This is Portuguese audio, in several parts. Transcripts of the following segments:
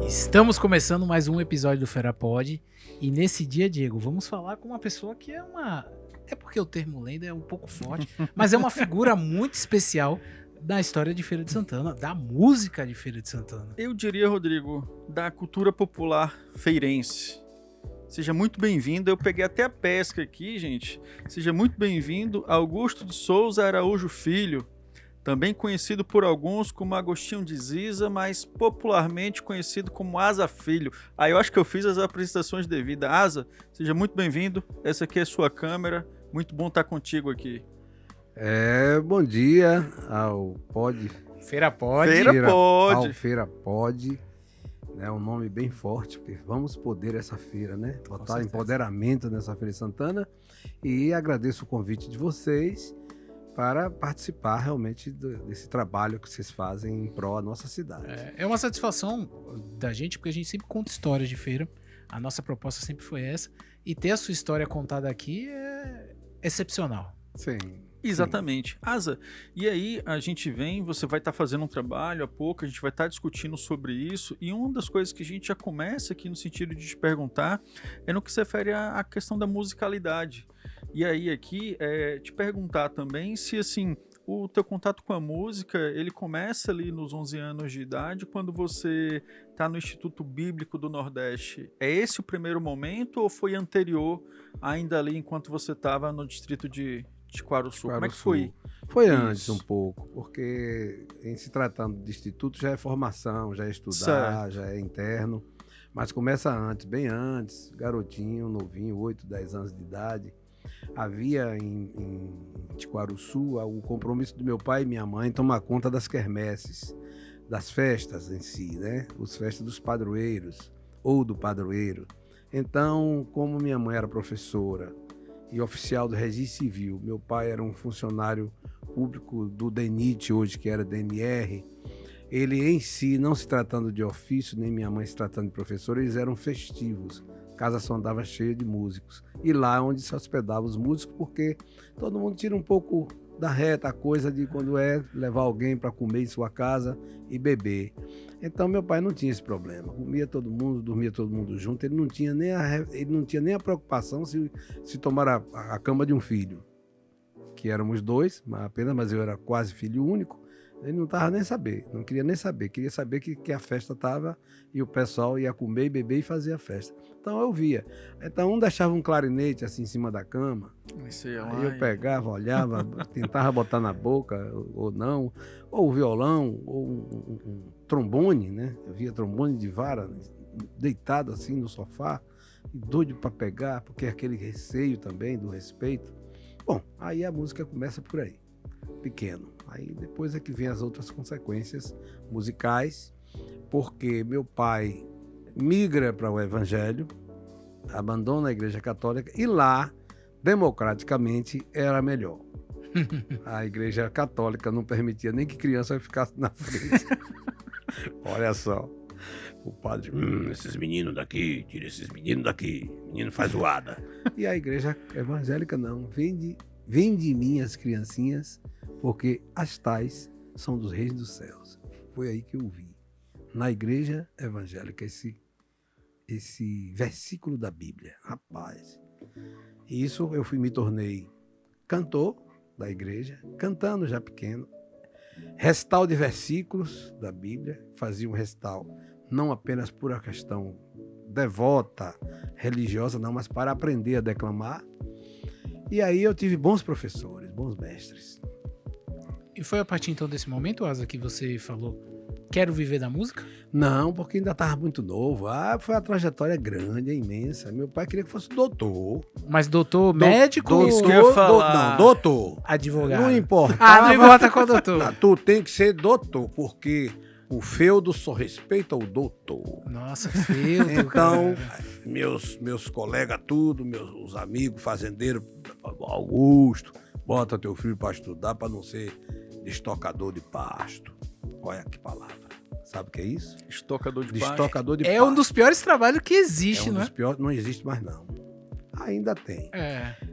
Estamos começando mais um episódio do Fera Pod. E nesse dia, Diego, vamos falar com uma pessoa que é uma... É porque o termo lenda é um pouco forte, mas é uma figura muito especial da história de Feira de Santana, da música de Feira de Santana. Eu diria, Rodrigo, da cultura popular feirense. Seja muito bem-vindo. Eu peguei até a pesca aqui, gente. Seja muito bem-vindo, Augusto de Souza Araújo Filho, também conhecido por alguns como Agostinho de Ziza, mas popularmente conhecido como Asa Filho. Aí eu acho que eu fiz as apresentações devidas. Asa, seja muito bem-vindo. Essa aqui é a sua câmera. Muito bom estar contigo aqui. Bom dia ao Pod. Feira Pod. Ao Feira Pod. É um nome bem forte, porque vamos poder essa feira, né? Botar empoderamento nessa Feira de Santana. E agradeço o convite de vocês para participar realmente desse trabalho que vocês fazem em prol da nossa cidade. É uma satisfação da gente, porque a gente sempre conta histórias de feira. A nossa proposta sempre foi essa. E ter a sua história contada aqui é excepcional. Sim. Exatamente. Sim. Asa, e aí a gente vem, você vai estar fazendo um trabalho há pouco, a gente vai estar discutindo sobre isso, e uma das coisas que a gente já começa aqui no sentido de te perguntar é no que se refere à questão da musicalidade. E aí aqui, te perguntar também se, assim, o teu contato com a música, ele começa ali nos 11 anos de idade, quando você está no Instituto Bíblico do Nordeste. É esse o primeiro momento ou foi anterior, ainda ali enquanto você estava no distrito de Quaruçu? Como é que foi? Foi antes um pouco, porque em se tratando de instituto já é formação, já é estudar, certo, já é interno, mas começa antes, bem antes, garotinho, novinho, 8, 10 anos de idade. Havia em Tiquaruçu o compromisso do meu pai e minha mãe tomar conta das quermesses, das festas em si, né? As festas dos padroeiros ou do padroeiro. Então, como minha mãe era professora e oficial do Registro Civil, meu pai era um funcionário público do DENIT, hoje que era DNR, ele em si, não se tratando de ofício, nem minha mãe se tratando de professora, eles eram festivos. A casa só andava cheia de músicos. E lá onde se hospedavam os músicos, porque todo mundo tira um pouco da reta a coisa de quando é levar alguém para comer em sua casa e beber. Então meu pai não tinha esse problema. Comia todo mundo, dormia todo mundo junto. Ele não tinha nem a preocupação se tomar a cama de um filho. Que éramos dois, mas eu era quase filho único. Ele não estava nem saber, não queria nem saber. Queria saber que a festa estava e o pessoal ia comer, beber e fazer a festa. Então eu via. Então um deixava um clarinete assim em cima da cama. Aí eu pegava, olhava, tentava botar na boca ou não. Ou o violão, ou um trombone, né? Eu via trombone de vara, deitado assim no sofá, doido para pegar, porque é aquele receio também do respeito. Bom, aí a música começa por aí. Pequeno. Aí depois é que vem as outras consequências musicais, porque meu pai migra para o Evangelho, abandona a Igreja Católica e lá, democraticamente, era melhor. A Igreja Católica não permitia nem que criança ficasse na frente. Olha só. O padre, esses meninos daqui, tira esses meninos daqui, menino faz zoada. E a Igreja Evangélica não, vem de mim as criancinhas, porque as tais são dos reis dos céus. Foi aí que eu vi, na Igreja Evangélica, esse versículo da Bíblia. Rapaz, isso eu me tornei cantor da igreja, cantando já pequeno, recital de versículos da Bíblia, fazia um recital não apenas por uma questão devota, religiosa, não, mas para aprender a declamar. E aí eu tive bons professores, bons mestres. E foi a partir então desse momento, Asa, que você falou, quero viver da música? Não, porque ainda estava muito novo. Foi uma trajetória grande, imensa. Meu pai queria que fosse doutor. Mas doutor médico? Isso que eu ia falar. Não, doutor. Advogado. Não importa. Não importa qual doutor. Tu tem que ser doutor, porque o feudo só respeita o doutor. Nossa, feudo. Então, meus colegas, os amigos, fazendeiros, Augusto, bota teu filho para estudar para não ser estocador de pasto. Olha que palavra. Sabe o que é isso? Estocador de pasto. Estocador de pasto. É um dos piores trabalhos que existe, né? Dos piores, não existe mais não. Ainda tem.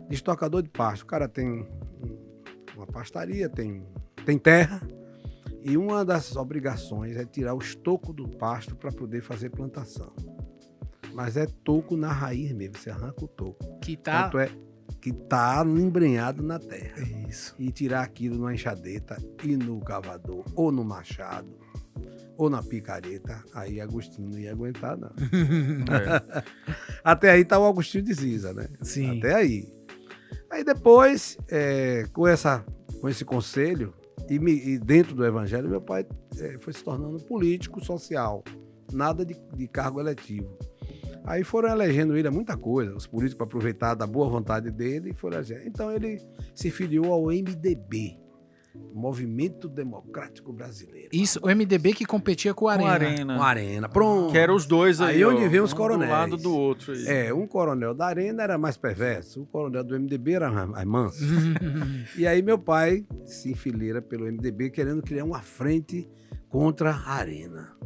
De estocador de pasto. O cara tem uma pastaria, tem terra E uma das obrigações é tirar o estoco do pasto para poder fazer plantação. Mas é toco na raiz mesmo, você arranca o toco. Que tá... Tanto é que tá embrenhado na terra. Isso. E tirar aquilo numa enxadeta e no cavador, ou no machado, ou na picareta, aí Agostinho não ia aguentar, não. Até aí tá o Agostinho de Ziza, né? Sim. Até aí. Aí depois, com esse conselho, e dentro do evangelho, meu pai foi se tornando político social, nada de cargo eletivo. Aí foram elegendo ele a muita coisa, os políticos para aproveitar da boa vontade dele e foram elegendo. Então ele se filiou ao MDB, Movimento Democrático Brasileiro. Isso, o MDB que competia com o Arena. Com a Arena, pronto. Que eram os dois aí, onde vem os coronéis. Um do lado do outro. Aí. Um coronel da Arena era mais perverso, o coronel do MDB era mais manso. E aí meu pai se enfileira pelo MDB querendo criar uma frente contra a Arena.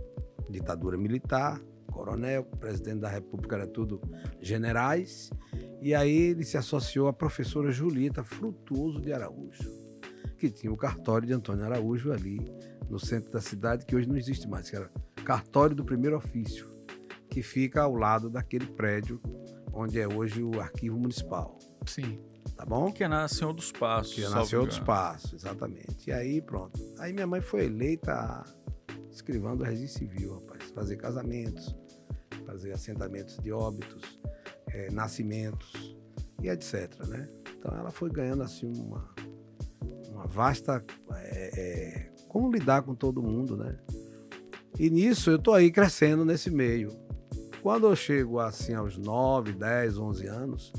Ditadura militar, coronel, presidente da República, era tudo generais. E aí ele se associou à professora Julieta Frutuoso de Araújo, que tinha o cartório de Antônio Araújo ali no centro da cidade, que hoje não existe mais, que era cartório do primeiro ofício, que fica ao lado daquele prédio onde é hoje o arquivo municipal. Sim. Tá bom? Que é na Senhor dos Passos. Que é na Senhor dos Passos, exatamente. E aí, pronto. Aí minha mãe foi eleita escrivã do registro civil, rapaz. Fazer casamentos, fazer assentamentos de óbitos, nascimentos e etc, né? Então ela foi ganhando assim uma vasta... como lidar com todo mundo, né? E nisso eu tô aí crescendo nesse meio. Quando eu chego assim aos 9, 10, 11 anos,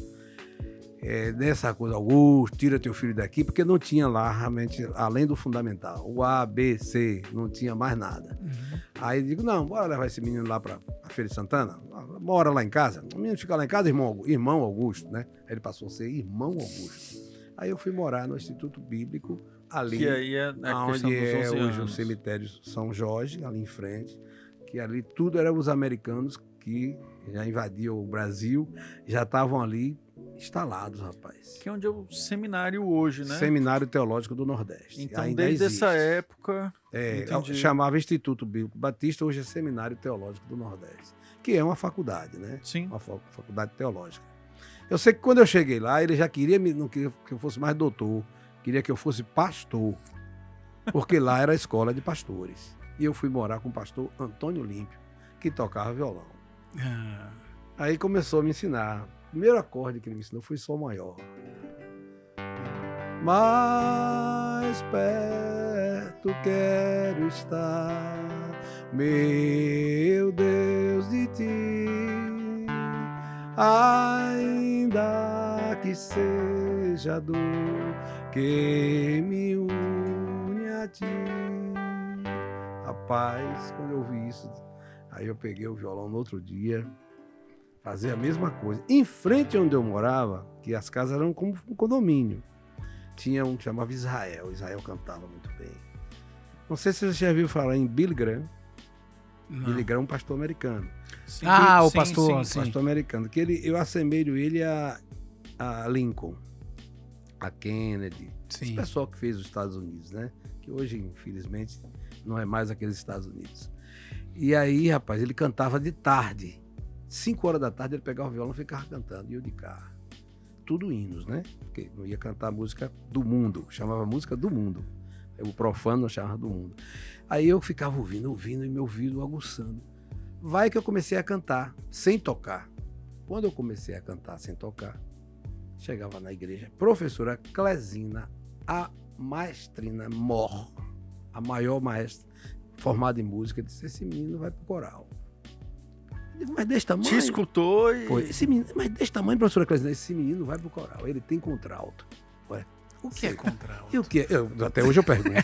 nessa coisa, Augusto, tira teu filho daqui, porque não tinha lá realmente, além do fundamental, o A, B, C, não tinha mais nada. Uhum. Aí eu digo, não, bora levar esse menino lá pra Feira de Santana, mora lá em casa. O menino fica lá em casa, irmão Augusto, né? Ele passou a ser irmão Augusto. Aí eu fui morar no Instituto Bíblico, ali, que aí é onde é hoje o cemitério São Jorge, ali em frente, que ali tudo eram os americanos que já invadiam o Brasil, já estavam ali instalados, rapaz. Que é onde é o seminário hoje, né? Seminário Teológico do Nordeste. Então, ainda desde existe. essa época... chamava Instituto Bíblico Batista, hoje é Seminário Teológico do Nordeste, que é uma faculdade, né? Sim. Uma faculdade teológica. Eu sei que quando eu cheguei lá, ele já não queria que eu fosse mais doutor, queria que eu fosse pastor, porque lá era a escola de pastores. E eu fui morar com o pastor Antônio Límpio, que tocava violão. Aí começou a me ensinar. O primeiro acorde que ele me ensinou foi Sol maior. Mais perto quero estar, meu Deus, de ti, ainda que seja a dor que me une a ti. Rapaz, quando eu ouvi isso, aí eu peguei o violão no outro dia, fazia a mesma coisa. Em frente onde eu morava, que as casas eram como um condomínio, tinha um que chamava Israel. Israel cantava muito bem. Não sei se você já viu falar em Billy Graham. Não. Billy Graham é um pastor americano. Sim, o pastor. Sim. Pastor americano. Que eu assemelho ele a Lincoln, a Kennedy. Esse pessoal que fez os Estados Unidos, né? Que hoje, infelizmente, não é mais aqueles Estados Unidos. E aí, rapaz, ele cantava de tarde. 5 horas da tarde ele pegava o violão e ficava cantando. E eu de cá. Tudo hinos, né? Porque não ia cantar música do mundo. Chamava música do mundo. O profano chamava do mundo. Aí eu ficava ouvindo e meu ouvido aguçando. Vai que eu comecei a cantar sem tocar. Quando eu comecei a cantar sem tocar, chegava na igreja, professora Clesina, a maestrina Mor, a maior maestra formada em música, disse: esse menino vai pro coral. Eu digo, mas desse tamanho... Te escutou e... Foi. Mas desse tamanho, professora Clesina, esse menino vai pro coral, ele tem contralto. Ué, o que é contralto? E o que é? Até hoje eu pergunto.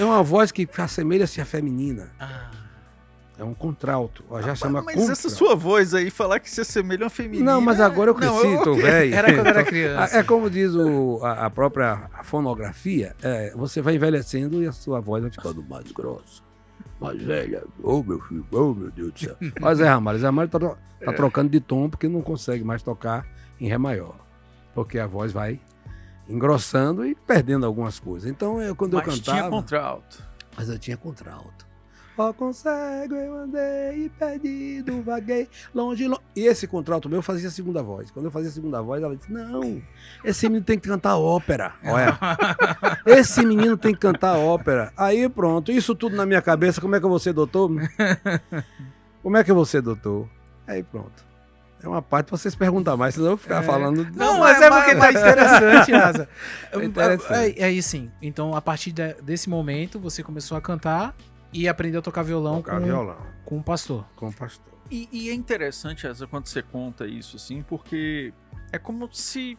É uma voz que assemelha-se à feminina. É um contralto. Já chama mas contralto. Essa sua voz aí, falar que se assemelha a uma feminina... Não, mas agora eu cresci, tô velho. Era quando era criança. É como diz a própria fonografia, você vai envelhecendo e a sua voz vai ficando mais grossa, mais velha. Meu filho, meu Deus do céu. Mas Zé Ramalho tá trocando de tom porque não consegue mais tocar em Ré maior. Porque a voz vai engrossando e perdendo algumas coisas. Então, quando eu Mas cantava... tinha contralto. Mas eu tinha contralto. Ó, consigo, eu andei perdido, vaguei, longe. E esse contralto meu fazia a segunda voz. Quando eu fazia a segunda voz, ela disse, não, esse menino tem que cantar ópera. Olha, esse menino tem que cantar ópera. Aí pronto, isso tudo na minha cabeça, como é que eu vou ser doutor? Como é que eu vou ser doutor? Aí pronto. É uma parte pra vocês perguntar mais, senão eu vou ficar falando... Não, mas é porque tá interessante, Asa. É interessante. Aí sim, então a partir desse momento, você começou a cantar e aprendeu a tocar violão, com o pastor. Com o pastor. E é interessante, Asa, quando você conta isso, assim, porque é como se,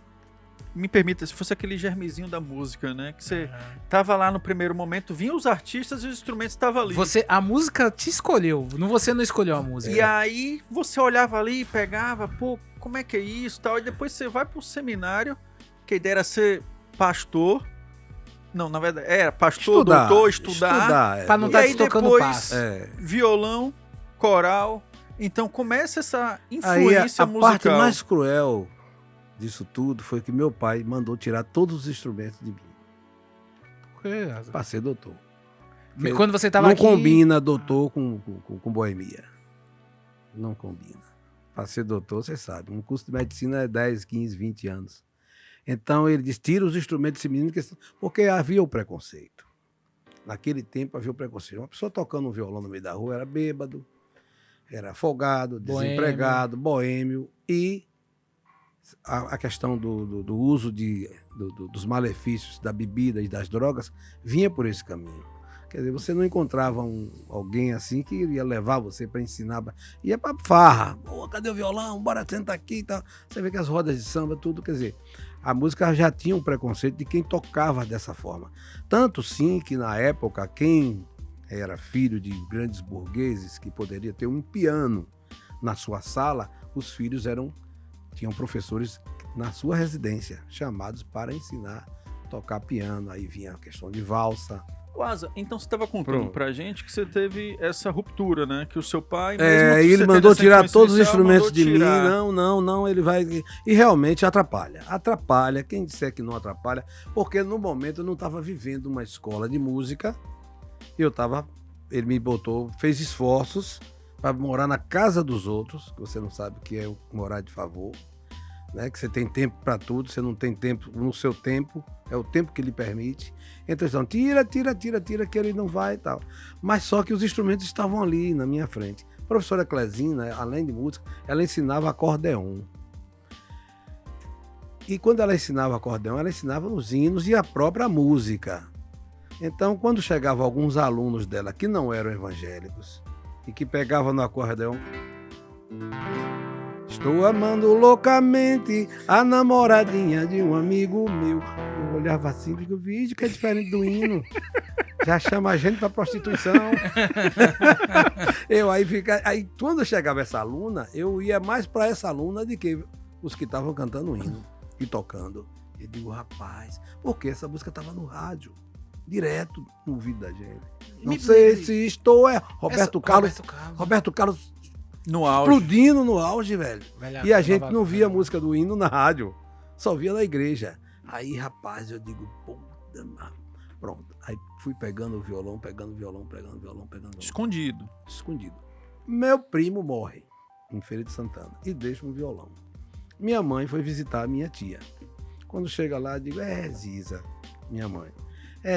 me permita, se fosse aquele germezinho da música, né? Que você tava lá no primeiro momento, vinham os artistas e os instrumentos estavam ali. A música te escolheu, você não escolheu a música. E aí você olhava ali, pegava, pô, como é que é isso, tal, e depois você vai pro seminário, que a ideia era ser pastor. Não, na verdade, era pastor, doutor, estudar. Pra não estar tocando passo. Violão, coral. Então começa essa influência musical. A parte mais cruel disso tudo foi que meu pai mandou tirar todos os instrumentos de mim. Por quê, Asa? Pra ser doutor. Quando você tava aqui... Não combina doutor com boemia. Não combina. Pra ser doutor, você sabe, um curso de medicina é 10, 15, 20 anos. Então ele diz, tira os instrumentos desse menino, porque havia o preconceito. Naquele tempo havia o preconceito. Uma pessoa tocando um violão no meio da rua era bêbado, era afogado, desempregado, boêmio. E a questão do uso dos malefícios da bebida e das drogas vinha por esse caminho. Quer dizer, você não encontrava alguém assim que ia levar você para ensinar. Ia para farra. Cadê o violão? Bora sentar aqui e tal. Você vê que as rodas de samba, tudo, quer dizer, a música já tinha um preconceito de quem tocava dessa forma. Tanto sim que na época, quem era filho de grandes burgueses que poderia ter um piano na sua sala, os filhos tinham professores na sua residência, chamados para ensinar a tocar piano. Aí vinha a questão de valsa. Asa, então você estava contando pra gente que você teve essa ruptura, né? Que o seu pai... ele mandou tirar todos os instrumentos de mim. Não, ele vai... E realmente atrapalha. Atrapalha, quem disser que não atrapalha, porque no momento eu não estava vivendo uma escola de música, ele me botou, fez esforços para morar na casa dos outros, que você não sabe o que é morar de favor, né? Que você tem tempo para tudo, você não tem tempo no seu tempo, é o tempo que lhe permite. Então eles tira, que ele não vai e tal. Mas só que os instrumentos estavam ali na minha frente. A professora Clesina, além de música, ela ensinava acordeon. E quando ela ensinava acordeon, ela ensinava os hinos e a própria música. Então, quando chegavam alguns alunos dela que não eram evangélicos e que pegavam no acordeon... Estou amando loucamente a namoradinha de um amigo meu. Eu olhava assim e digo, vídeo que é diferente do hino. Já chama a gente pra prostituição. Aí quando chegava essa aluna, eu ia mais pra essa aluna do que os que estavam cantando o hino e tocando. Eu digo, rapaz, porque essa música estava no rádio, direto no ouvido da gente. Não sei se estou... Roberto Carlos no auge. Explodindo no auge, velho. E a gente não via a música do hino na rádio, só via na igreja. Aí, rapaz, eu digo, puta, pronto. Aí fui pegando o violão. Escondido. Meu primo morre em Feira de Santana e deixa um violão. Minha mãe foi visitar a minha tia. Quando chega lá, eu digo, Ziza, minha mãe.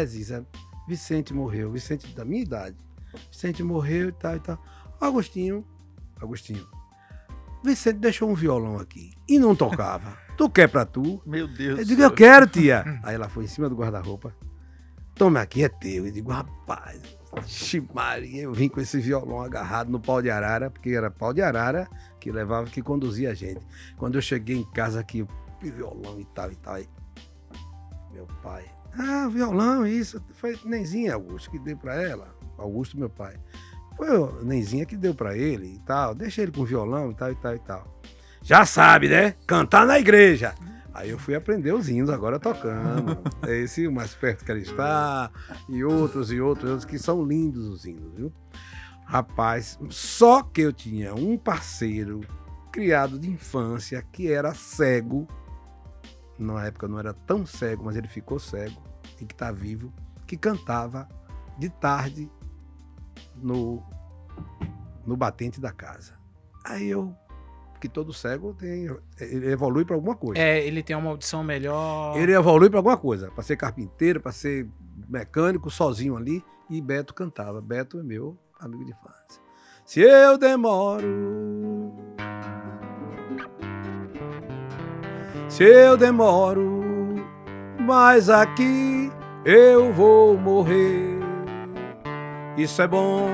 Ziza, Vicente morreu. Vicente da minha idade. Vicente morreu e tal. Agostinho, Vicente deixou um violão aqui e não tocava. Tu quer pra tu? Meu Deus. Eu digo, eu quero, tia. Aí ela foi em cima do guarda-roupa. Toma aqui, é teu. Eu digo, rapaz, Maria, eu vim com esse violão agarrado no pau de arara, porque era pau de arara que conduzia a gente. Quando eu cheguei em casa aqui, violão e tal. Aí, meu pai, violão, isso. Foi Nenzinha, Augusto, que deu pra ela. Augusto, meu pai. Foi o Nenzinha que deu pra ele e tal. Deixa ele com violão e tal. Já sabe, né? Cantar na igreja. Aí eu fui aprender os hinos agora tocando. Esse, o Mais Perto Que Ela Está, e outros, que são lindos os hinos, viu? Rapaz, só que eu tinha um parceiro criado de infância que era cego na época não era tão cego, mas ele ficou cego, e que está vivo, que cantava de tarde no batente da casa. Aí que todo cego ele evolui para alguma coisa. Ele tem uma audição melhor. Ele evolui para alguma coisa, para ser carpinteiro, para ser mecânico, sozinho ali, e Beto cantava. Beto é meu amigo de infância. Se eu demoro, mas aqui eu vou morrer. Isso é bom,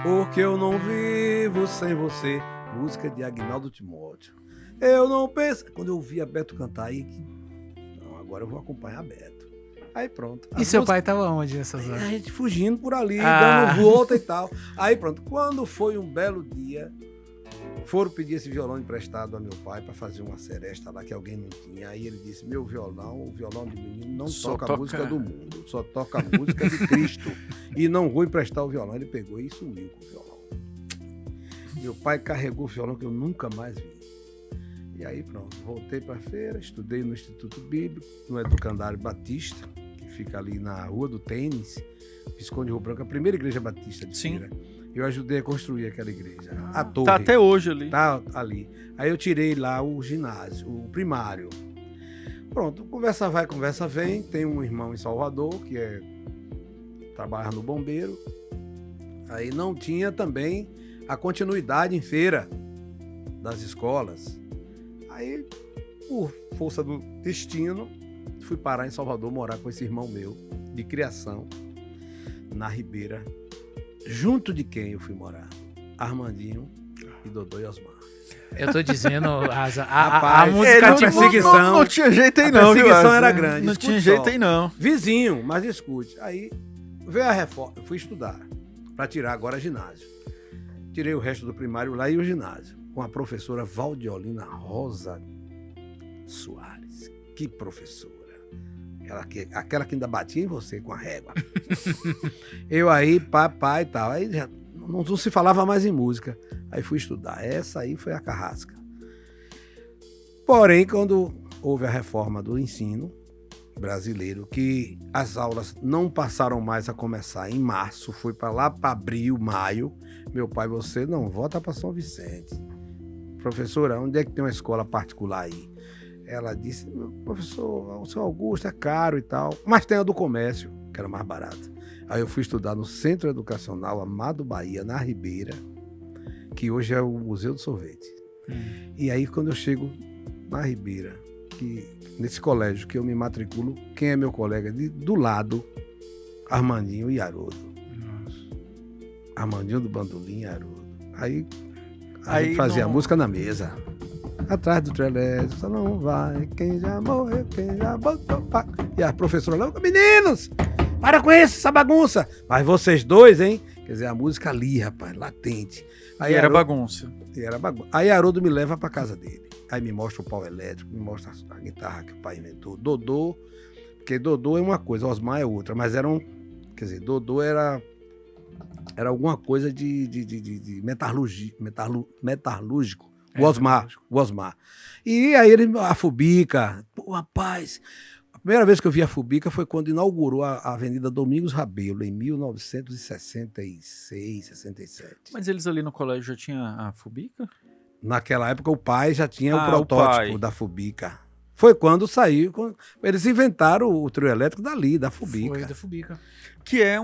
porque eu não vivo sem você. Música de Agnaldo Timóteo. Eu não penso... Quando eu ouvia Beto cantar aí, não, agora eu vou acompanhar Beto. Aí pronto. E seu pai tava onde nessas horas? A gente fugindo por ali, dando volta e tal. Aí pronto. Quando foi um belo dia, foram pedir esse violão emprestado a meu pai para fazer uma seresta lá que alguém não tinha. Aí ele disse, meu violão, o violão de menino não toca a música do mundo, só toca a música de Cristo. E não vou emprestar o violão. Ele pegou e sumiu com o violão. Meu pai carregou o violão que eu nunca mais vi. E aí pronto, voltei para a feira, estudei no Instituto Bíblico, no Educandário Batista, que fica ali na Rua do Tênis, Visconde Rio Branco, a primeira igreja batista de Feira. Eu ajudei a construir aquela igreja, a torre. Tá até hoje ali. Tá ali. Aí eu tirei lá o ginásio, o primário. Pronto, conversa vai, conversa vem. Tem um irmão em Salvador, que trabalha no bombeiro. Aí não tinha também a continuidade em Feira das escolas. Aí, por força do destino, fui parar em Salvador, morar com esse irmão meu, de criação, na Ribeira. Junto de quem eu fui morar? Armandinho e Dodô e Osmar. Eu tô dizendo, Rapaz, a música de perseguição. Não tinha jeito aí não, A perseguição viu, era grande. Não tinha jeito aí não. Vizinho, mas escute. Aí veio a reforma, eu fui estudar, para tirar agora ginásio. Tirei o resto do primário lá e o ginásio, com a professora Valdiolina Rosa Soares. Que professora. Aquela que ainda batia em você com a régua. Eu aí, papai e tal. Aí já não se falava mais em música. Aí fui estudar. Essa aí foi a carrasca. Porém, quando houve a reforma do ensino brasileiro, que as aulas não passaram mais a começar em março, foi para lá para abril, maio. Meu pai, você não volta para São Vicente. Professora, onde é que tem uma escola particular aí? Ela disse, professor, o seu Augusto é caro e tal, mas tem a do comércio, que era mais barata. Aí eu fui estudar no Centro Educacional Amado Bahia, na Ribeira, que hoje é o Museu do Sorvete. E aí, quando eu chego na Ribeira, nesse colégio que eu me matriculo, quem é meu colega do lado? Armandinho e Haroldo. Armandinho do Bandolim e Haroldo. Aí a gente fazia a música na mesa. Atrás do trelésio, só não vai quem já morreu, quem já botou pá. E a professora lá, meninos, para com isso, essa bagunça. Mas vocês dois, hein? Quer dizer, a música ali, rapaz, latente. Aí era bagunça. Era bagunça. Aí Haroldo me leva pra casa dele. Aí me mostra o pau elétrico, me mostra a guitarra que o pai inventou. Dodô, porque Dodô é uma coisa, Osmar é outra, mas quer dizer, Dodô era alguma coisa de metalúrgico. O Osmar. E aí a Fubica, pô, rapaz, a primeira vez que eu vi a Fubica foi quando inaugurou a Avenida Domingos Rabelo, em 1966, 67. Mas eles ali no colégio já tinham a Fubica? Naquela época o pai já tinha o protótipo da Fubica. Foi quando saiu, eles inventaram o trio elétrico dali, da Fubica. Foi da Fubica. Que é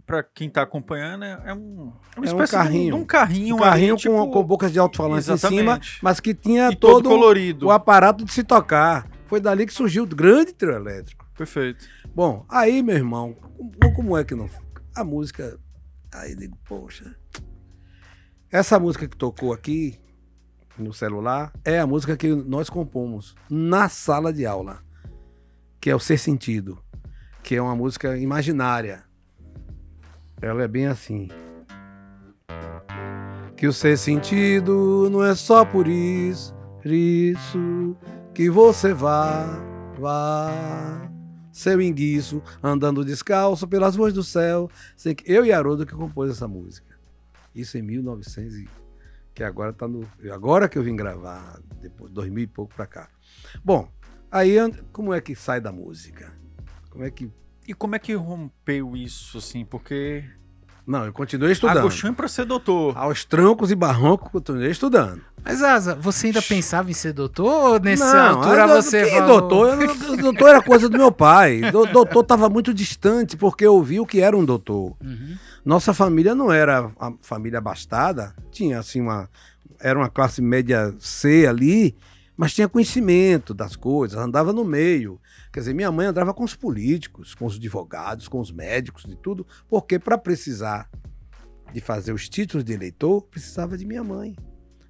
pra quem tá acompanhando, é uma espécie carrinho. de um carrinho. Um carrinho ali, tipo... com bocas de alto-falante em cima, mas que tinha e todo colorido. O aparato de se tocar. Foi dali que surgiu o grande trio elétrico. Perfeito. Bom, aí, meu irmão, como é que não... A música... Aí eu digo, poxa... Essa música que tocou aqui no celular é a música que nós compomos na sala de aula, que é o Ser Sentido, que é uma música imaginária. Ela é bem assim. Que o ser sentido não é só por isso que você vá, seu enguiço, andando descalço pelas ruas do céu. Eu e Haroldo que compôs essa música. Isso em 1900, que agora tá agora que eu vim gravar, depois 2000 e pouco pra cá. Bom, Aí, como é que sai da música? E como é que rompeu isso, assim? Porque... Não, eu continuei estudando. Agostinho para ser doutor. Aos trancos e barrancos, continuei estudando. Mas, Asa, você ainda pensava em ser doutor? Ou nessa Não, altura você falou... Doutor era coisa do meu pai. Doutor estava muito distante, porque eu vi o que era um doutor. Uhum. Nossa família não era a família abastada. Tinha, assim, era uma classe média C ali, mas tinha conhecimento das coisas, andava no meio. Quer dizer, minha mãe andava com os políticos, com os advogados, com os médicos, de tudo, porque para precisar de fazer os títulos de eleitor, precisava de minha mãe.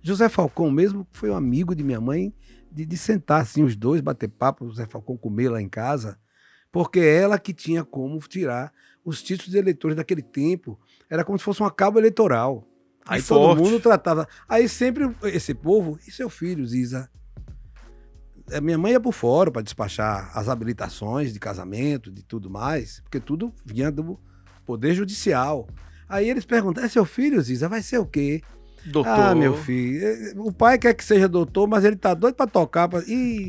José Falcão mesmo foi um amigo de minha mãe, de sentar assim os dois, bater papo, José Falcão comer lá em casa, porque ela que tinha como tirar os títulos de eleitores daquele tempo. Era como se fosse uma cabo eleitoral. Aí todo mundo tratava. Aí sempre esse povo, e seu filho, Ziza? Minha mãe ia por fora para despachar as habilitações de casamento, de tudo mais, porque tudo vinha do Poder Judicial. Aí eles perguntaram, é seu filho, Ziza, vai ser o quê? Doutor. Ah, meu filho, o pai quer que seja doutor, mas ele tá doido para tocar.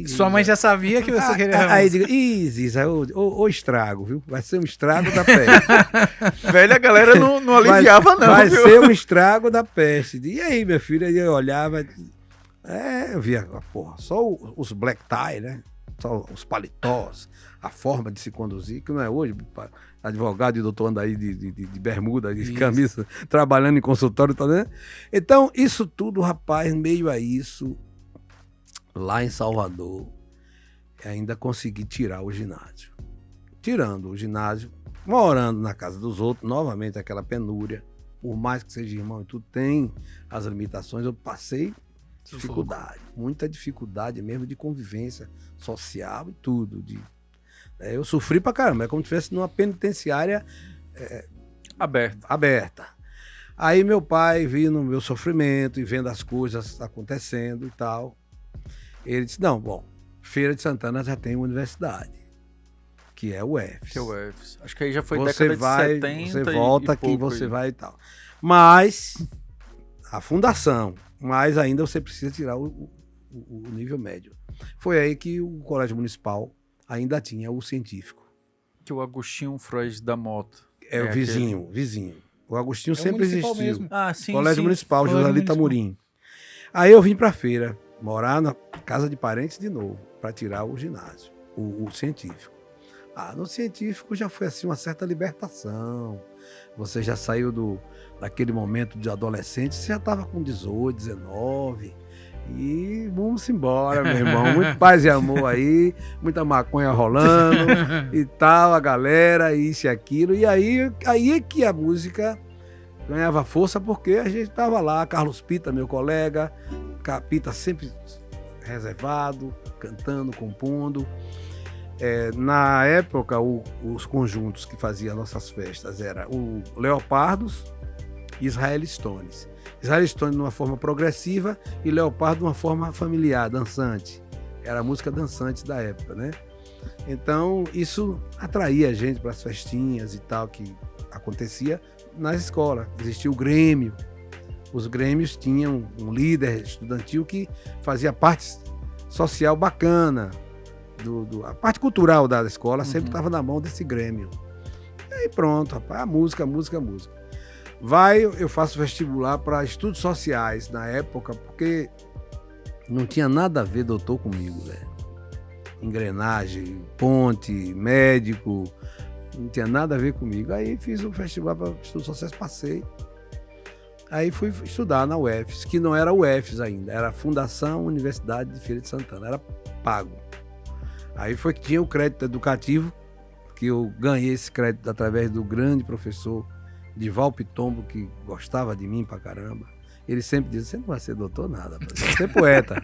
Sua mãe já sabia que você queria... Aí diga, Ziza, o estrago, viu? Vai ser um estrago da peste. Velha, a galera não aliviava não, vai viu? ser um estrago da peste. E aí, minha filha, eu olhava... eu via, porra, só os black tie, né? Só os paletós, a forma de se conduzir, que não é hoje, advogado e doutor anda aí de bermuda, de camisa, trabalhando em consultório, tá vendo? Então, isso tudo, rapaz, meio a isso, lá em Salvador, ainda consegui tirar o ginásio. Tirando o ginásio, morando na casa dos outros, novamente aquela penúria, por mais que seja irmão e tudo, tem as limitações, eu passei dificuldade, muita dificuldade mesmo de convivência social e tudo. Eu sofri pra caramba, é como se estivesse numa penitenciária aberta. Aí meu pai, vendo o meu sofrimento e vendo as coisas acontecendo e tal, ele disse, não, bom, Feira de Santana já tem uma universidade, que é o UFES. Acho que aí já foi você década de 70. Você volta aqui, você vai e tal. Mas a fundação, mas ainda você precisa tirar o nível médio. Foi aí que o Colégio Municipal ainda tinha o científico. Que o Agostinho Freud da Mota. É o vizinho. O Agostinho sempre existiu. Mesmo. Ah, sim, Colégio Municipal, Colégio Joselito Municipal. Amorim. Aí eu vim pra feira, morar na casa de parentes de novo, para tirar o ginásio, o científico. No científico já foi assim uma certa libertação. Você já saiu daquele momento de adolescente, você já estava com 18, 19. E vamos embora, meu irmão. Muito paz e amor aí, muita maconha rolando e tal, a galera, isso e aquilo. E aí é que a música ganhava força, porque a gente estava lá, Carlos Pita, meu colega, Pita sempre reservado, cantando, compondo. Na época, os conjuntos que faziam nossas festas eram o Leopardos e Israel Stones. Israel Stones de uma forma progressiva e Leopardo de uma forma familiar, dançante. Era a música dançante da época, né? Então, isso atraía a gente para as festinhas e tal, que acontecia nas escolas. Existia o Grêmio. Os Grêmios tinham um líder estudantil que fazia parte social bacana. A parte cultural da escola sempre estava na mão desse Grêmio. E aí pronto, rapaz, música. Eu faço vestibular para estudos sociais na época, porque não tinha nada a ver doutor comigo, velho. Engrenagem, ponte, médico, não tinha nada a ver comigo. Aí fiz o vestibular para estudos sociais, passei. Aí fui estudar na UFES, que não era UFES ainda, era Fundação Universidade de Feira de Santana, era pago. Aí foi que tinha o crédito educativo, que eu ganhei esse crédito através do grande professor Dival Pitombo, que gostava de mim pra caramba. Ele sempre dizia, você não vai ser doutor nada, você vai ser poeta.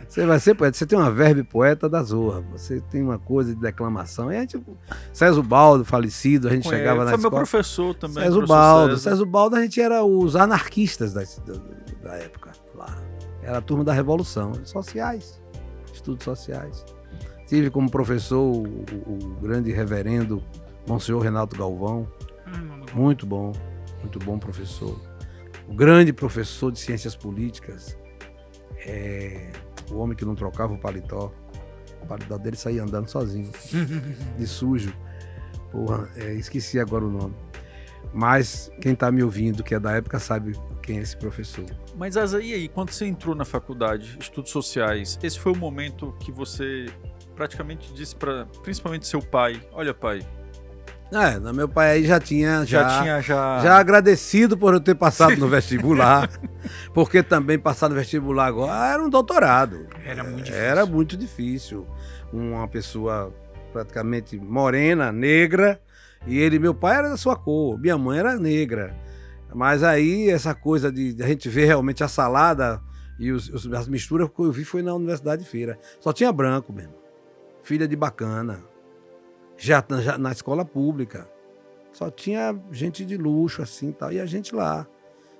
Você vai ser poeta, você tem uma verve poeta da zorra, você tem uma coisa de declamação. E a gente, César Baldo, falecido, a gente chegava na escola. Foi meu professor também. César Baldo, a gente era os anarquistas da época lá. Era a turma da Revolução, sociais, estudos sociais. Tive como professor o grande reverendo Monsenhor Renato Galvão, muito bom professor. O grande professor de ciências políticas, o homem que não trocava o paletó, O paredão dele saía andando sozinho, de sujo. Porra, esqueci agora o nome. Mas quem tá me ouvindo, que é da época, sabe quem é esse professor. Mas, Asa, e aí, quando você entrou na faculdade, estudos sociais, esse foi o momento que você praticamente disse para, principalmente seu pai, olha, pai... Meu pai aí já tinha agradecido por eu ter passado no vestibular, porque também passar no vestibular agora era um doutorado. Era muito difícil. Uma pessoa praticamente morena, negra, e meu pai era da sua cor, minha mãe era negra. Mas aí essa coisa de a gente ver realmente a salada e as misturas que eu vi foi na Universidade de Feira. Só tinha branco mesmo, filha de bacana. Já na escola pública, só tinha gente de luxo, assim, tal, e a gente lá.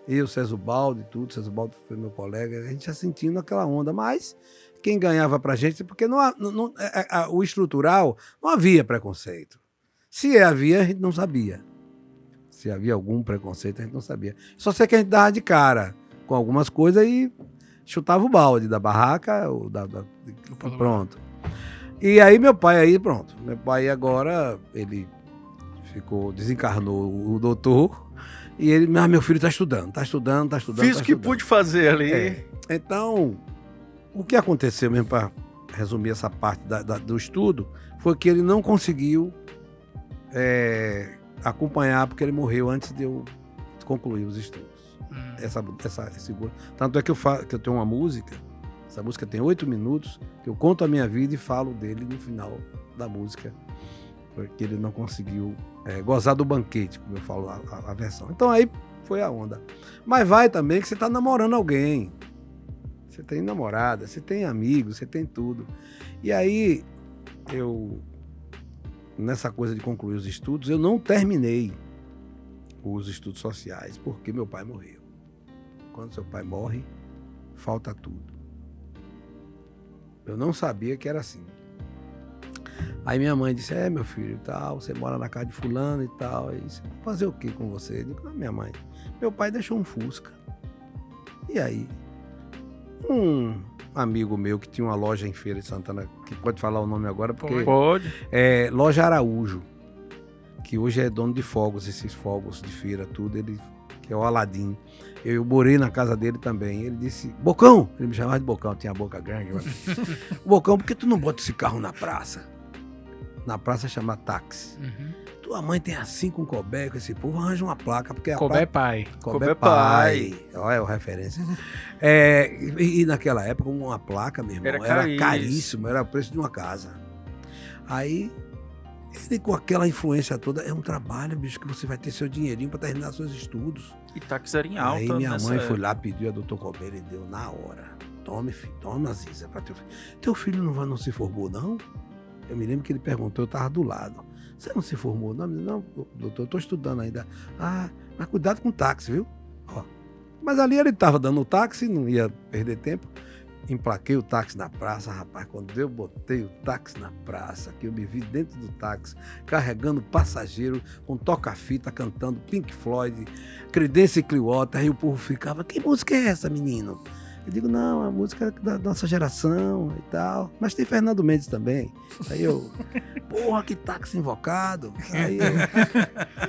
Eu, César Baldi, tudo, César Baldi foi meu colega, a gente já sentindo aquela onda, mas quem ganhava pra gente, porque o estrutural não havia preconceito. Se havia, a gente não sabia. Se havia algum preconceito, a gente não sabia. Só sei que a gente dava de cara com algumas coisas e chutava o balde da barraca, pronto. E aí meu pai pronto. Meu pai agora, ele desencarnou o doutor, e ele, meu filho tá estudando. Fiz o que pude fazer ali. Então, o que aconteceu mesmo, para resumir essa parte do estudo, foi que ele não conseguiu acompanhar, porque ele morreu antes de eu concluir os estudos. Tanto é que eu tenho uma música. Essa música tem 8 minutos, que eu conto a minha vida e falo dele no final da música, porque ele não conseguiu gozar do banquete, como eu falo a versão. Então aí foi a onda. Mas vai também que você está namorando alguém. Você tem namorada, você tem amigos, você tem tudo. E aí, nessa coisa de concluir os estudos, eu não terminei os estudos sociais, porque meu pai morreu. Quando seu pai morre, falta tudo. Eu não sabia que era assim. Aí minha mãe disse, meu filho, tal, você mora na casa de fulano e tal, e você vai fazer o que com você? Eu digo, minha mãe, meu pai deixou um Fusca. E aí, um amigo meu que tinha uma loja em Feira de Santana, que pode falar o nome agora, porque... Pode. Loja Araújo, que hoje é dono de fogos, esses fogos de feira, tudo, ele, que é o Aladim. Eu morei na casa dele também. Ele disse, Bocão, ele me chamava de Bocão, tinha a boca grande. Bocão, por que tu não bota esse carro na praça? Na praça chama táxi. Tua mãe tem assim com Cobé, com esse povo, arranja uma placa, porque Cobé pai. Cobé pai. Olha a referência. E naquela época, uma placa, meu irmão, era caríssimo, era o preço de uma casa. Aí, ele com aquela influência toda, é um trabalho, bicho, que você vai ter seu dinheirinho para terminar seus estudos. E táxi era em alta. Aí minha mãe foi lá, pediu a doutor Cobé, ele deu na hora. Tome, filho, toma, Ziza, para teu filho. Teu filho não se formou, não? Eu me lembro que ele perguntou, eu estava do lado. Você não se formou? Não, doutor, eu estou estudando ainda. Mas cuidado com o táxi, viu? Mas ali ele estava dando o táxi, não ia perder tempo. Emplaquei o táxi na praça, rapaz. Quando eu botei o táxi na praça, que eu me vi dentro do táxi, carregando passageiro, com toca-fita, cantando Pink Floyd, Creedence Clearwater, aí o povo ficava, que música é essa, menino? Eu digo, não, a música é da nossa geração e tal. Mas tem Fernando Mendes também. Aí eu, porra, que táxi invocado. Aí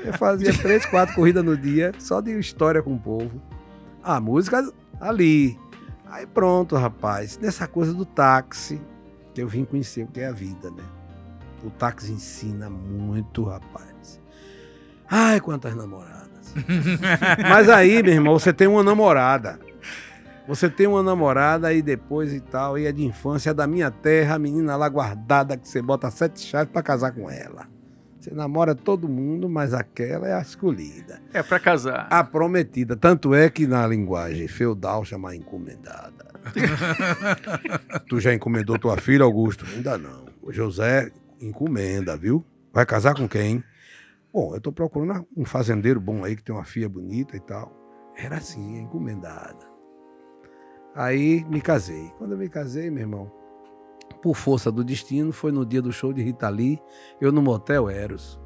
eu fazia 3, 4 corridas no dia, só de história com o povo. A música ali. Aí pronto, rapaz. Nessa coisa do táxi, que eu vim conhecer o que é a vida, né? O táxi ensina muito, rapaz. Ai, quantas namoradas. Mas aí, meu irmão, você tem uma namorada. Você tem uma namorada e depois e tal, e é de infância, é da minha terra, a menina lá guardada, que você bota 7 chaves pra casar com ela. Você namora todo mundo, mas aquela é a escolhida. É pra casar. A prometida. Tanto é que na linguagem feudal chama encomendada. Tu já encomendou tua filha, Augusto? Ainda não. O José encomenda, viu? Vai casar com quem? Bom, eu tô procurando um fazendeiro bom aí, que tem uma filha bonita e tal. Era assim, encomendada. Aí me casei. Quando eu me casei, meu irmão, por força do destino, foi no dia do show de Rita Lee, eu no Motel Eros.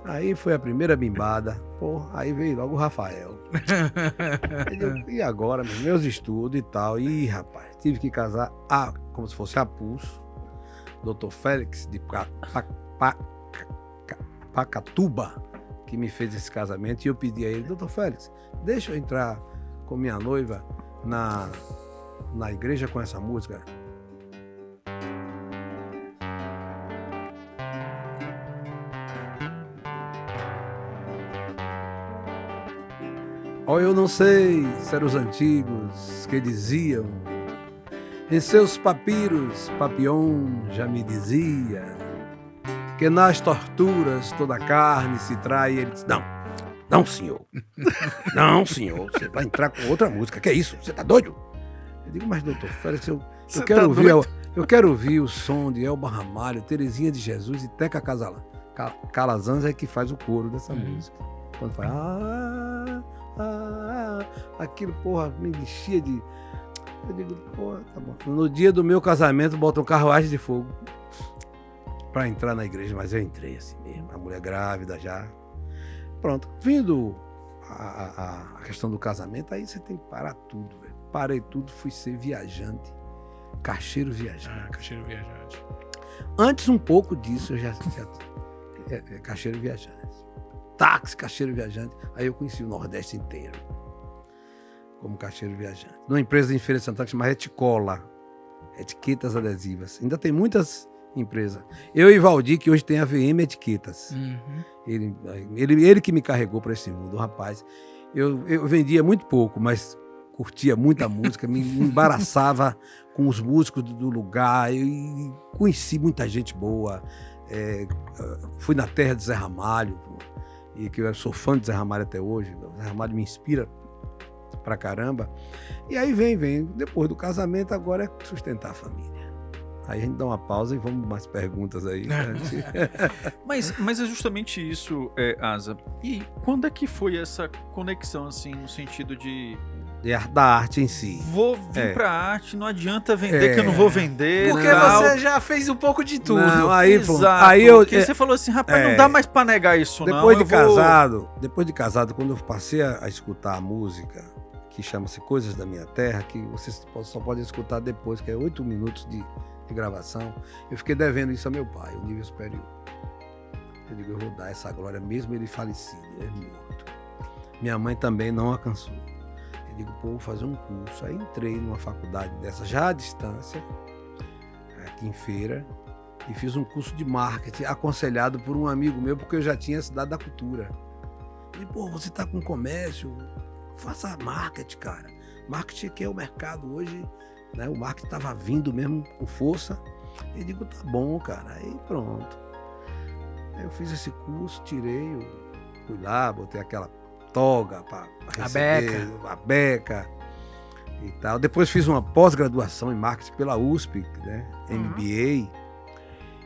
Aí foi a primeira bimbada, aí veio logo o Rafael. E agora, meus estudos e tal, rapaz, tive que casar como se fosse a pulso. Dr. Félix de Pacatuba, que me fez esse casamento, e eu pedi a ele, Dr. Félix, deixa eu entrar com minha noiva na igreja com essa música. Oh, eu não sei se eram os antigos que diziam, em seus papiros, Papillon já me dizia, que nas torturas toda carne se trai. Ele disse, não, senhor. Não, senhor, você vai entrar com outra música. Que é isso? Você tá doido? Eu digo, mas doutor Félix, eu quero ouvir o som de Elba Ramalho, Terezinha de Jesus e Teca Calazans é que faz o coro dessa música. Quando faz aquilo, porra, me enchia de... Eu digo, porra, tá bom. No dia do meu casamento, botam carruagem de fogo pra entrar na igreja, mas eu entrei assim mesmo, a mulher grávida já. Pronto, vindo a questão do casamento, aí você tem que parar tudo, velho. Parei tudo, fui ser viajante, caixeiro viajante. Caixeiro viajante. Antes um pouco disso, eu já caixeiro viajante. Táxi, caixeiro viajante. Aí eu conheci o Nordeste inteiro como caixeiro viajante. Numa empresa em Feira de Santana que chama Eticola, etiquetas adesivas. Ainda tem muitas empresas. Eu e Valdir, que hoje tem a VM Etiquetas. Ele que me carregou para esse mundo, rapaz. Eu vendia muito pouco, mas curtia muita música, me embaraçava com os músicos do lugar, e conheci muita gente boa. Fui na terra de Zé Ramalho, e que eu sou fã de Zé Ramalho até hoje. O Zé Ramalho me inspira pra caramba. E aí vem, depois do casamento, agora é sustentar a família. Aí a gente dá uma pausa e vamos mais perguntas aí. Mas é justamente isso, Asa. E quando é que foi essa conexão, assim, no sentido da arte em si? Vou vir pra arte, não adianta vender que eu não vou vender. Porque você já fez um pouco de tudo. Não, exato. Aí porque você falou assim, rapaz, não dá mais pra negar isso, depois de casado, quando eu passei a escutar a música, que chama-se Coisas da Minha Terra, que você só pode escutar depois, que é 8 minutos de gravação, eu fiquei devendo isso a meu pai, o nível superior. Eu digo, eu vou dar essa glória, mesmo ele falecido, ele morto. Minha mãe também não alcançou. Eu digo, pô, vou fazer um curso. Aí entrei numa faculdade dessa, já à distância, aqui em Feira, e fiz um curso de marketing, aconselhado por um amigo meu, porque eu já tinha a Cidade da Cultura. Ele, pô, você tá com comércio, faça marketing, cara. Marketing que é o mercado hoje, né? O marketing estava vindo mesmo com força. Eu digo, tá bom, cara. Aí pronto. Aí eu fiz esse curso, fui lá, botei aquela toga para receber, a beca e tal. Depois fiz uma pós-graduação em marketing pela USP, né? MBA.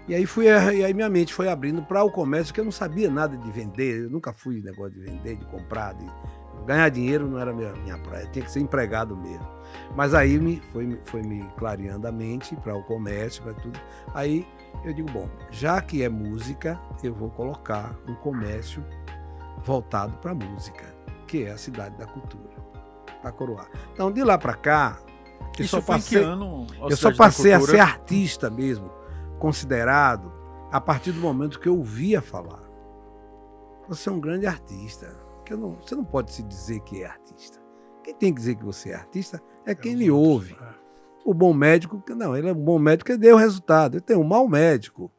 E aí minha mente foi abrindo para o comércio, que eu não sabia nada de vender. Eu nunca fui negócio de vender, de comprar, ganhar dinheiro não era minha praia, tinha que ser empregado mesmo. Mas aí foi me clareando a mente para o comércio, para tudo. Aí eu digo, bom, já que é música, eu vou colocar um comércio voltado para música, que é a Cidade da Cultura, para coroar. Então, de lá para cá, eu só passei a ser artista mesmo, considerado, a partir do momento que eu ouvia falar. Você é um grande artista. Você não pode se dizer que é artista. Quem tem que dizer que você é artista é quem lhe ouve. O bom médico, ele é um bom médico que deu o resultado. Ele tem um mau médico.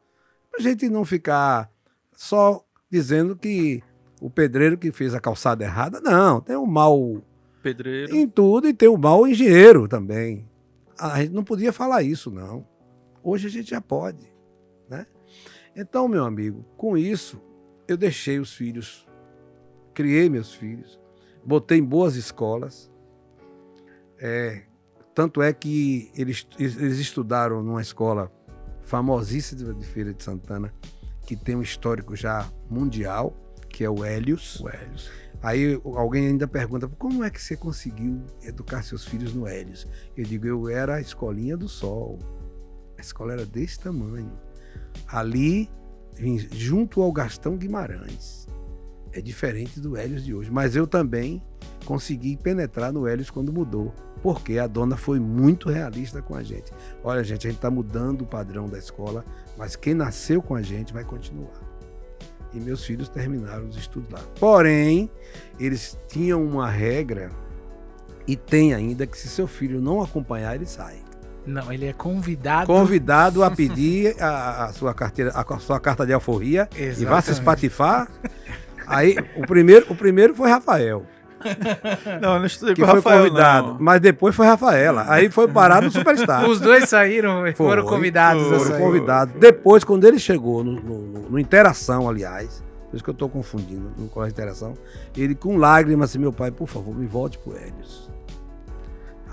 Pra gente não ficar só dizendo que o pedreiro que fez a calçada errada, não. Tem um mau pedreiro em tudo e tem um mau engenheiro também. A gente não podia falar isso, não. Hoje a gente já pode, né? Então, meu amigo, com isso, eu deixei os filhos, criei meus filhos, botei em boas escolas. Tanto é que eles estudaram numa escola famosíssima de Feira de Santana, que tem um histórico já mundial, que é o Hélios. Aí alguém ainda pergunta, como é que você conseguiu educar seus filhos no Hélios? Eu digo, eu era a escolinha do Sol. A escola era desse tamanho. Ali, junto ao Gastão Guimarães. É diferente do Hélios de hoje. Mas eu também consegui penetrar no Hélios quando mudou. Porque a dona foi muito realista com a gente. Olha, gente, a gente está mudando o padrão da escola, mas quem nasceu com a gente vai continuar. E meus filhos terminaram os estudos lá. Porém, eles tinham uma regra, e tem ainda, que se seu filho não acompanhar, ele sai. Não, ele é convidado. Convidado a pedir a sua carta de alforria. Exatamente. E vá se espatifar. Aí, o primeiro foi Rafael. Não, eu não estudei Que com o foi Rafael, convidado, não. mas depois foi Rafaela. Aí foi parar no Superstar. Os dois saíram, foram convidados. a Foram sair. convidados. Depois, quando ele chegou no Interação, aliás, por isso que eu estou confundindo, no Colégio Interação, ele com lágrimas assim, meu pai, por favor, me volte pro Hélios.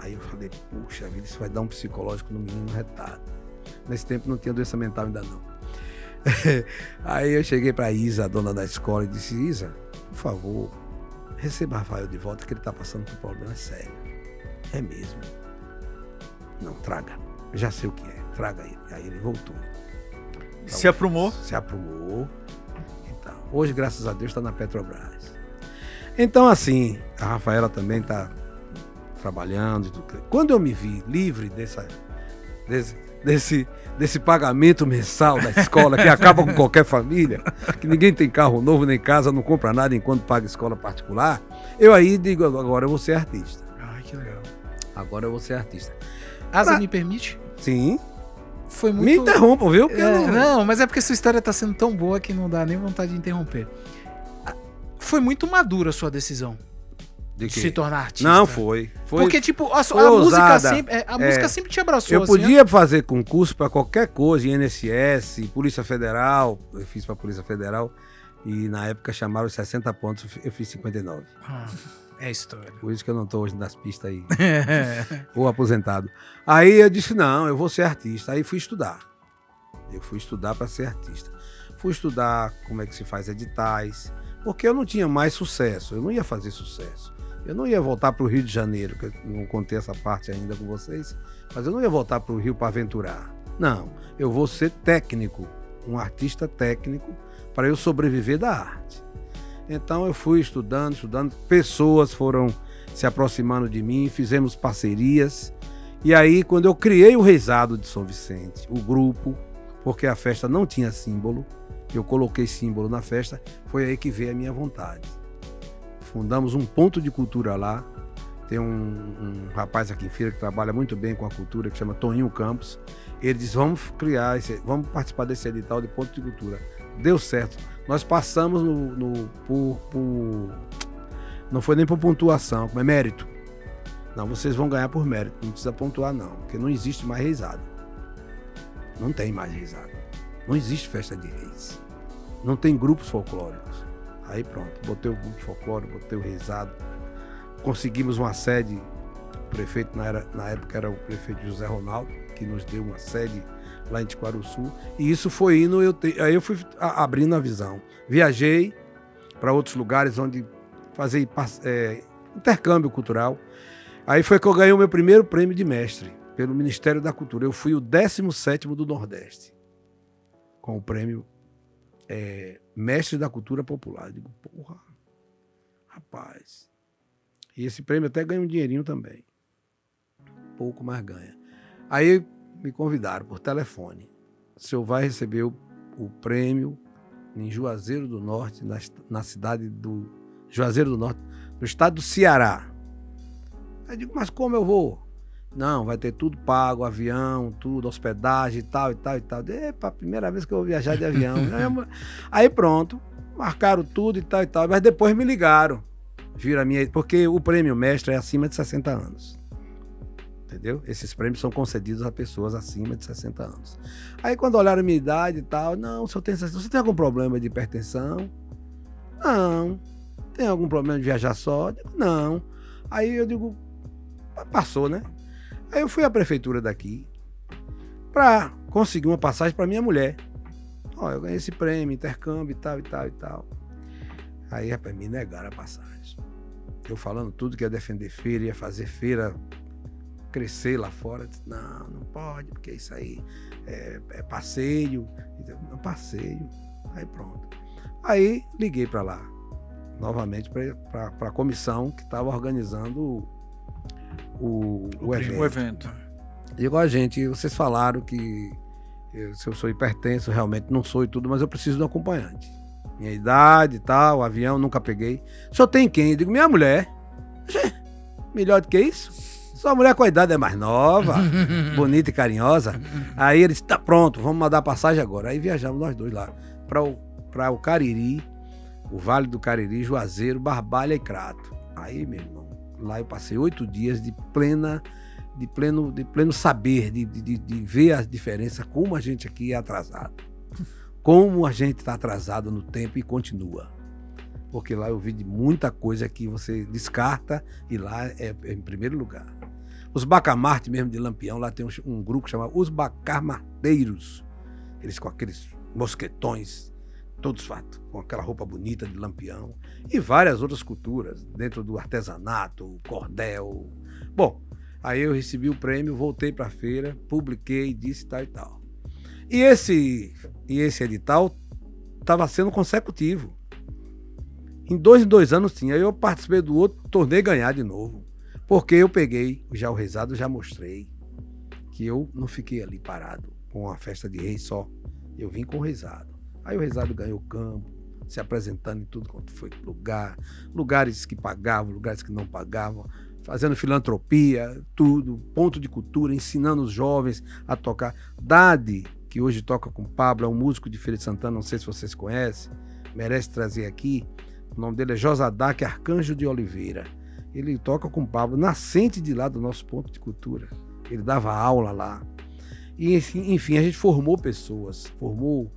Aí eu falei, puxa vida, isso vai dar um psicológico no menino retado. Nesse tempo não tinha doença mental ainda não. Aí eu cheguei pra Isa, a dona da escola, e disse, Isa, por favor, receba Rafael de volta, que ele tá passando por um problema sério. É mesmo? Não, traga. Eu já sei o que é. Traga ele. Aí ele voltou. Então, Se aprumou? Se aprumou. Então, hoje, graças a Deus, está na Petrobras. Então, assim, a Rafaela também está trabalhando. Quando eu me vi livre desse pagamento mensal da escola, que acaba com qualquer família, que ninguém tem carro novo, nem casa, não compra nada enquanto paga escola particular, eu aí digo, agora eu vou ser artista. Ai, que legal. Agora eu vou ser artista. Asa, me permite? Sim. Foi muito... Me interrompam, viu? Porque Não, mas é porque sua história tá sendo tão boa que não dá nem vontade de interromper. Foi muito madura a sua decisão De de quê? se tornar artista. Não, foi. Porque, tipo, a música ousada. sempre, música sempre te abraçou. Eu assim, podia fazer concurso para qualquer coisa, INSS, Polícia Federal. Eu fiz para a Polícia Federal e na época chamaram 60 pontos, eu fiz 59. É história. Por isso que eu não estou hoje nas pistas aí, ou aposentado. Aí eu disse, não, eu vou ser artista. Aí fui estudar. Eu fui estudar para ser artista. Fui estudar como é que se faz editais, porque eu não tinha mais sucesso, eu não ia fazer sucesso. Eu não ia voltar para o Rio de Janeiro, que eu não contei essa parte ainda com vocês, mas eu não ia voltar para o Rio para aventurar. Não, eu vou ser técnico, um artista técnico, para eu sobreviver da arte. Então eu fui estudando, pessoas foram se aproximando de mim, fizemos parcerias, e aí quando eu criei o Reisado de São Vicente, o grupo, porque a festa não tinha símbolo, eu coloquei símbolo na festa, foi aí que veio a minha vontade. Fundamos um ponto de cultura lá. Tem um rapaz aqui em Feira que trabalha muito bem com a cultura, que chama Toninho Campos. Ele disse, vamos participar desse edital de ponto de cultura. Deu certo. Nós passamos não foi nem por pontuação, como é mérito. Não, vocês vão ganhar por mérito, não precisa pontuar não, porque não existe mais reisado. Não tem mais reisado. Não existe festa de reis. Não tem grupos folclóricos. Aí pronto, botei o grupo folclórico, botei o reisado. Conseguimos uma sede, o prefeito na época era o prefeito José Ronaldo, que nos deu uma sede lá em Tiquaruçu. E isso foi indo, aí eu fui abrindo a visão. Viajei para outros lugares onde fazer intercâmbio cultural. Aí foi que eu ganhei o meu primeiro prêmio de mestre pelo Ministério da Cultura. Eu fui o 17º do Nordeste, com o prêmio Mestre da Cultura Popular. Eu digo, porra, rapaz. E esse prêmio até ganha um dinheirinho também. Pouco, mais ganha. Aí me convidaram por telefone. O senhor vai receber o prêmio em Juazeiro do Norte, na cidade do Juazeiro do Norte, no estado do Ceará. Aí eu digo, mas como eu vou? Não, vai ter tudo pago, avião, tudo, hospedagem e tal, e tal, e tal. Epa, primeira vez que eu vou viajar de avião. Aí pronto, marcaram tudo e tal, mas depois me ligaram. Viram a minha... Porque o prêmio mestre é acima de 60 anos. Entendeu? Esses prêmios são concedidos a pessoas acima de 60 anos. Aí quando olharam a minha idade e tal, não, você tem algum problema de hipertensão? Não. Tem algum problema de viajar só? Eu digo, não. Aí eu digo, passou, né? Aí eu fui à prefeitura daqui para conseguir uma passagem para minha mulher. Ó, eu ganhei esse prêmio, intercâmbio e tal, e tal, e tal. Aí, rapaz, me negaram a passagem. Eu falando tudo que ia defender feira, ia fazer feira crescer lá fora. Disse, não pode, porque isso aí é passeio. Não, passeio. Aí pronto. Aí liguei para lá. novamente para a comissão que estava organizando o evento. Digo, gente, vocês falaram que se eu sou hipertenso, realmente não sou e tudo, mas eu preciso de um acompanhante. Minha idade e tal, o avião, nunca peguei. O senhor tem quem? Eu digo, minha mulher. Melhor do que isso? Sua mulher com a idade é mais nova, bonita e carinhosa. Aí ele disse, tá pronto, vamos mandar passagem agora. Aí viajamos nós dois lá para o Cariri, o Vale do Cariri, Juazeiro, Barbalha e Crato. Aí, meu irmão, lá eu passei 8 dias de pleno saber, de ver a diferença, como a gente aqui é atrasado. Como a gente está atrasado no tempo e continua. Porque lá eu vi de muita coisa que você descarta e lá é em primeiro lugar. Os Bacamarte mesmo de Lampião, lá tem um grupo chamado Os Bacamarteiros. Eles com aqueles mosquetões, todos com aquela roupa bonita de Lampião. E várias outras culturas, dentro do artesanato, cordel. Bom, aí eu recebi o prêmio, voltei para a feira, publiquei, disse tal e tal. E esse edital estava sendo consecutivo. Em 2 anos tinha. Aí eu participei do outro, tornei ganhar de novo. Porque eu peguei já o rezado, já mostrei que eu não fiquei ali parado com a festa de reis só. Eu vim com o rezado. Aí o rezado ganhou campo, se apresentando em tudo quanto foi lugar. Lugares que pagavam, lugares que não pagavam. Fazendo filantropia, tudo. Ponto de cultura, ensinando os jovens a tocar. Dade, que hoje toca com o Pablo, é um músico de Feira de Santana, não sei se vocês conhecem. Merece trazer aqui. O nome dele é Josadac Arcanjo de Oliveira. Ele toca com o Pablo, nascente de lá do nosso ponto de cultura. Ele dava aula lá. E, enfim, a gente formou pessoas, formou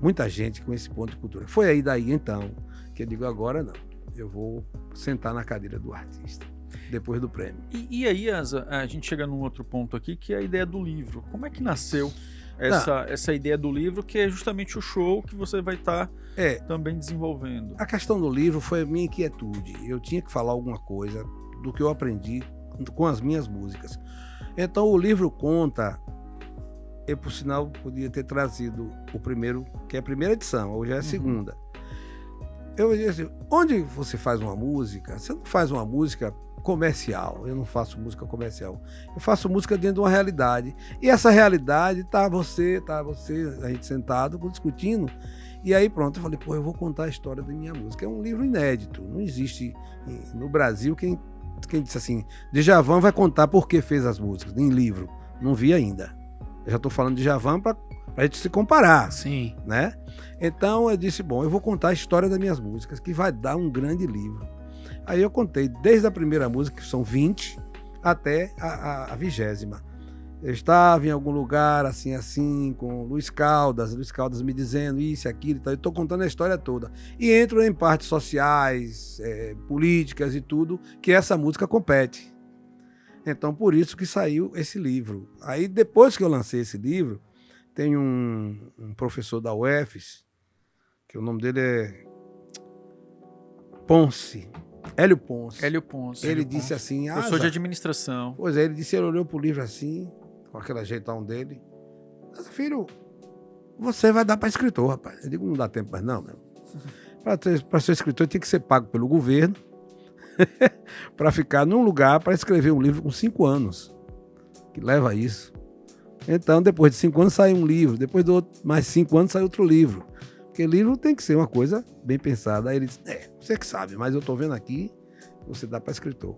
muita gente com esse ponto de cultura. Foi aí daí, então, que eu digo, agora não. Eu vou sentar na cadeira do artista, depois do prêmio. E aí, Asa, a gente chega num outro ponto aqui, que é a ideia do livro. Como é que nasceu essa ideia do livro, que é justamente o show que você vai estar também desenvolvendo? A questão do livro foi a minha inquietude. Eu tinha que falar alguma coisa do que eu aprendi com as minhas músicas. Então o livro conta, eu por sinal podia ter trazido o primeiro, que é a primeira edição, hoje é a segunda. Eu disse assim, onde você faz uma música, você não faz uma música comercial. Eu não faço música comercial. Eu faço música dentro de uma realidade. E essa realidade tá você, a gente sentado, discutindo. E aí pronto, eu falei, eu vou contar a história da minha música. É um livro inédito. Não existe no Brasil quem disse assim, Djavan vai contar por que fez as músicas em livro. Não vi ainda. Eu já estou falando de Djavan para a gente se comparar. Sim. Né? Então eu disse, eu vou contar a história das minhas músicas, que vai dar um grande livro. Aí eu contei desde a primeira música, que são 20, até a 20ª. Eu estava em algum lugar, assim, com Luiz Caldas me dizendo isso, aquilo e tal. Eu estou contando a história toda. E entro em partes sociais, políticas e tudo, que essa música compete. Então, por isso que saiu esse livro. Aí, depois que eu lancei esse livro, tem um professor da UFES, que o nome dele é Hélio Ponce. Ele disse assim... Professor de administração. Pois é, ele disse, ele olhou pro livro assim, com aquele jeitão dele. Filho, você vai dar para escritor, rapaz. Eu digo, não dá tempo mais não, meu. Para ser escritor, tem que ser pago pelo governo para ficar num lugar para escrever um livro com 5 anos. Que leva a isso. Então, depois de 5 anos sai um livro. Depois de mais 5 anos sai outro livro. Porque livro tem que ser uma coisa bem pensada. Aí ele disse, você que sabe, mas eu estou vendo aqui, você dá para escritor.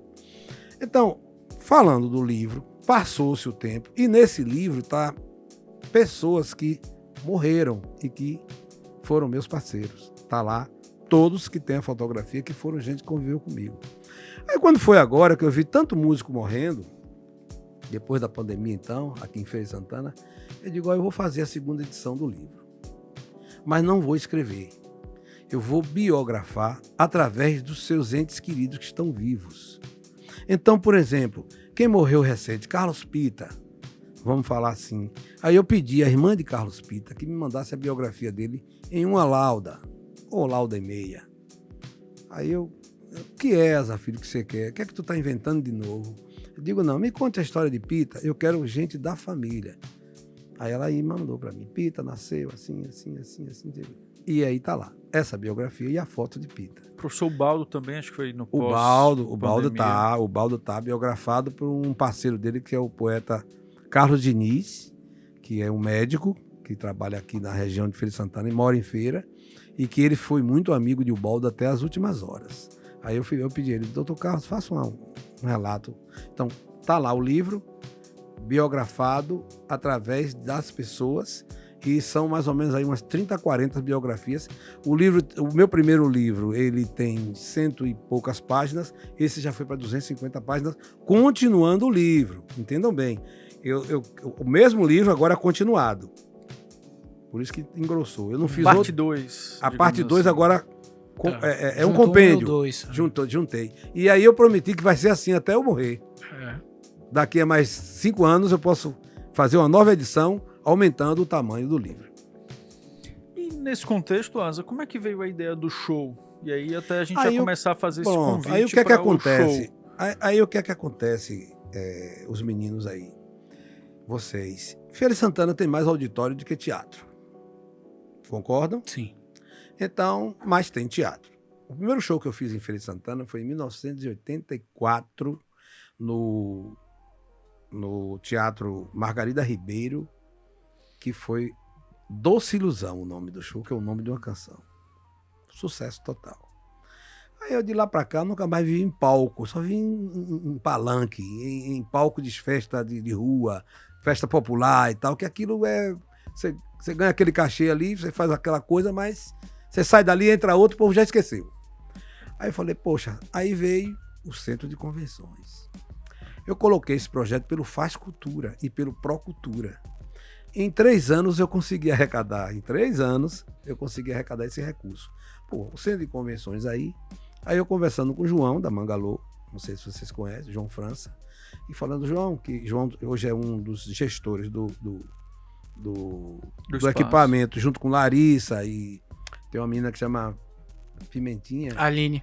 Então, falando do livro, passou-se o tempo, e nesse livro tá pessoas que morreram e que foram meus parceiros. Tá lá todos que têm a fotografia, que foram gente que conviveu comigo. Aí quando foi agora que eu vi tanto músico morrendo, depois da pandemia então, aqui em Feira de Santana, eu digo, eu vou fazer a segunda edição do livro. Mas não vou escrever. Eu vou biografar através dos seus entes queridos que estão vivos. Então, por exemplo, quem morreu recente? Carlos Pita. Vamos falar assim. Aí eu pedi à irmã de Carlos Pita que me mandasse a biografia dele em uma lauda, ou lauda e meia. Aí o que é, Asa, filho, que você quer? O que é que tu tá inventando de novo? Eu digo, não, me conte a história de Pita, eu quero gente da família. Aí ela aí mandou para mim, Pita nasceu assim. E aí tá lá, essa biografia e a foto de Pita. O professor Baldo também, acho que foi no pós. O Baldo tá biografado por um parceiro dele, que é o poeta Carlos Diniz, que é um médico que trabalha aqui na região de Feira de Santana e mora em Feira, e que ele foi muito amigo de Ubaldo até as últimas horas. Aí eu pedi a ele, doutor Carlos, faça um relato. Então, tá lá o livro, biografado através das pessoas, e são mais ou menos aí umas 30, 40 biografias. O meu primeiro livro, ele tem 100 e poucas páginas, esse já foi para 250 páginas, continuando o livro, entendam bem. O mesmo livro agora continuado. Por isso que engrossou. Eu não fiz parte 2. A parte 2 assim. Agora é um compêndio. Dois. Juntei. E aí eu prometi que vai ser assim até eu morrer. Daqui a mais 5 anos eu posso fazer uma nova edição, aumentando o tamanho do livro. E nesse contexto, Asa, como é que veio a ideia do show? E aí até a gente vai começar a fazer esse convite. Aí o que é que acontece? Show. Aí o que é que acontece, os meninos aí, vocês? Feira de Santana tem mais auditório do que teatro. Concordam? Sim. Então, mas tem teatro. O primeiro show que eu fiz em Feira de Santana foi em 1984, no Teatro Margarida Ribeiro, que foi Doce Ilusão, o nome do show, que é o nome de uma canção. Sucesso total. Aí eu de lá pra cá nunca mais vi em palco, só vi em palanque, em palco de festa de rua, festa popular e tal, que aquilo é... Você ganha aquele cachê ali, você faz aquela coisa, mas você sai dali, entra outro, o povo já esqueceu. Aí eu falei, poxa, aí veio o Centro de Convenções. Eu coloquei esse projeto pelo Faz Cultura e pelo Procultura. Em 3 anos eu consegui arrecadar, esse recurso. Pô, o Centro de Convenções aí eu conversando com o João, da Mangalô, não sei se vocês conhecem, João França, e falando, João hoje é um dos gestores do equipamento, junto com Larissa, e tem uma menina que chama Pimentinha. Aline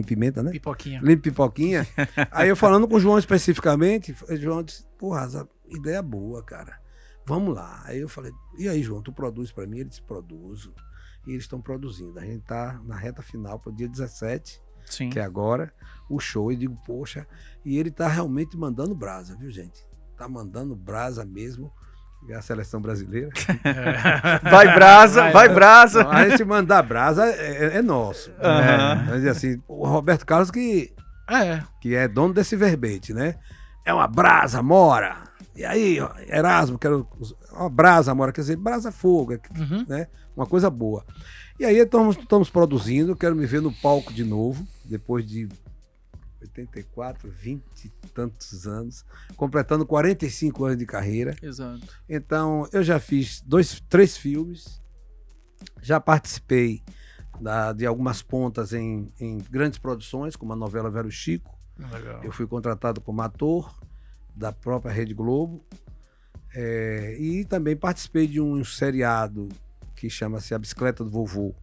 Pimenta, né? Pipoquinha. Aline Pipoquinha. Aí eu falando com o João especificamente, o João disse, porra, essa ideia boa, cara. Vamos lá. Aí eu falei, e aí, João, tu produz pra mim? Ele disse, produzo. E eles estão produzindo. A gente tá na reta final pro dia 17, Sim. que é agora, o show. E digo, poxa, e ele tá realmente mandando brasa, viu, gente? Tá mandando brasa mesmo. É a seleção brasileira. Vai brasa. Não, a gente mandar brasa é nosso. Mas assim, o Roberto Carlos que é dono desse verbete, né? É uma brasa mora. E aí, Erasmo, uma brasa mora, quer dizer, brasa fogo, né? Uma coisa boa. E aí estamos produzindo, quero me ver no palco de novo, depois de 84, 20 e tantos anos, completando 45 anos de carreira. Exato. Então, eu já fiz 3 filmes, já participei de algumas pontas em grandes produções, como a novela Velho Chico. Legal. Eu fui contratado como ator da própria Rede Globo, e também participei de um seriado que chama-se A Bicicleta do Vovô,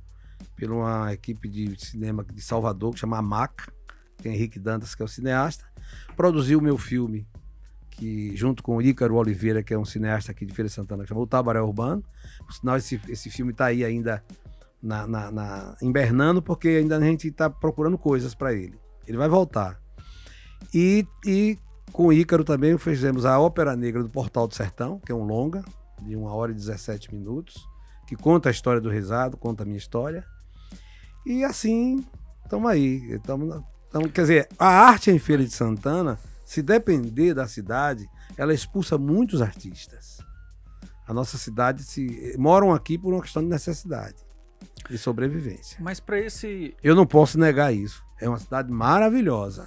por uma equipe de cinema de Salvador, que chama AMAC. Tem Henrique Dantas, que é o cineasta, produziu o meu filme, que junto com o Ícaro Oliveira, que é um cineasta aqui de Feira de Santana, que chama O Tabaré Urbano. Por sinal, esse filme está aí ainda hibernando, porque ainda a gente está procurando coisas para ele. Ele vai voltar. E com o Ícaro também fizemos a Ópera Negra do Portal do Sertão, que é um longa, de 1h17, que conta a história do Rezado, conta a minha história. E assim, estamos aí. Então, quer dizer, a arte em Feira de Santana, se depender da cidade, ela expulsa muitos artistas. A nossa cidade moram aqui por uma questão de necessidade e sobrevivência. Mas para esse... Eu não posso negar isso. É uma cidade maravilhosa,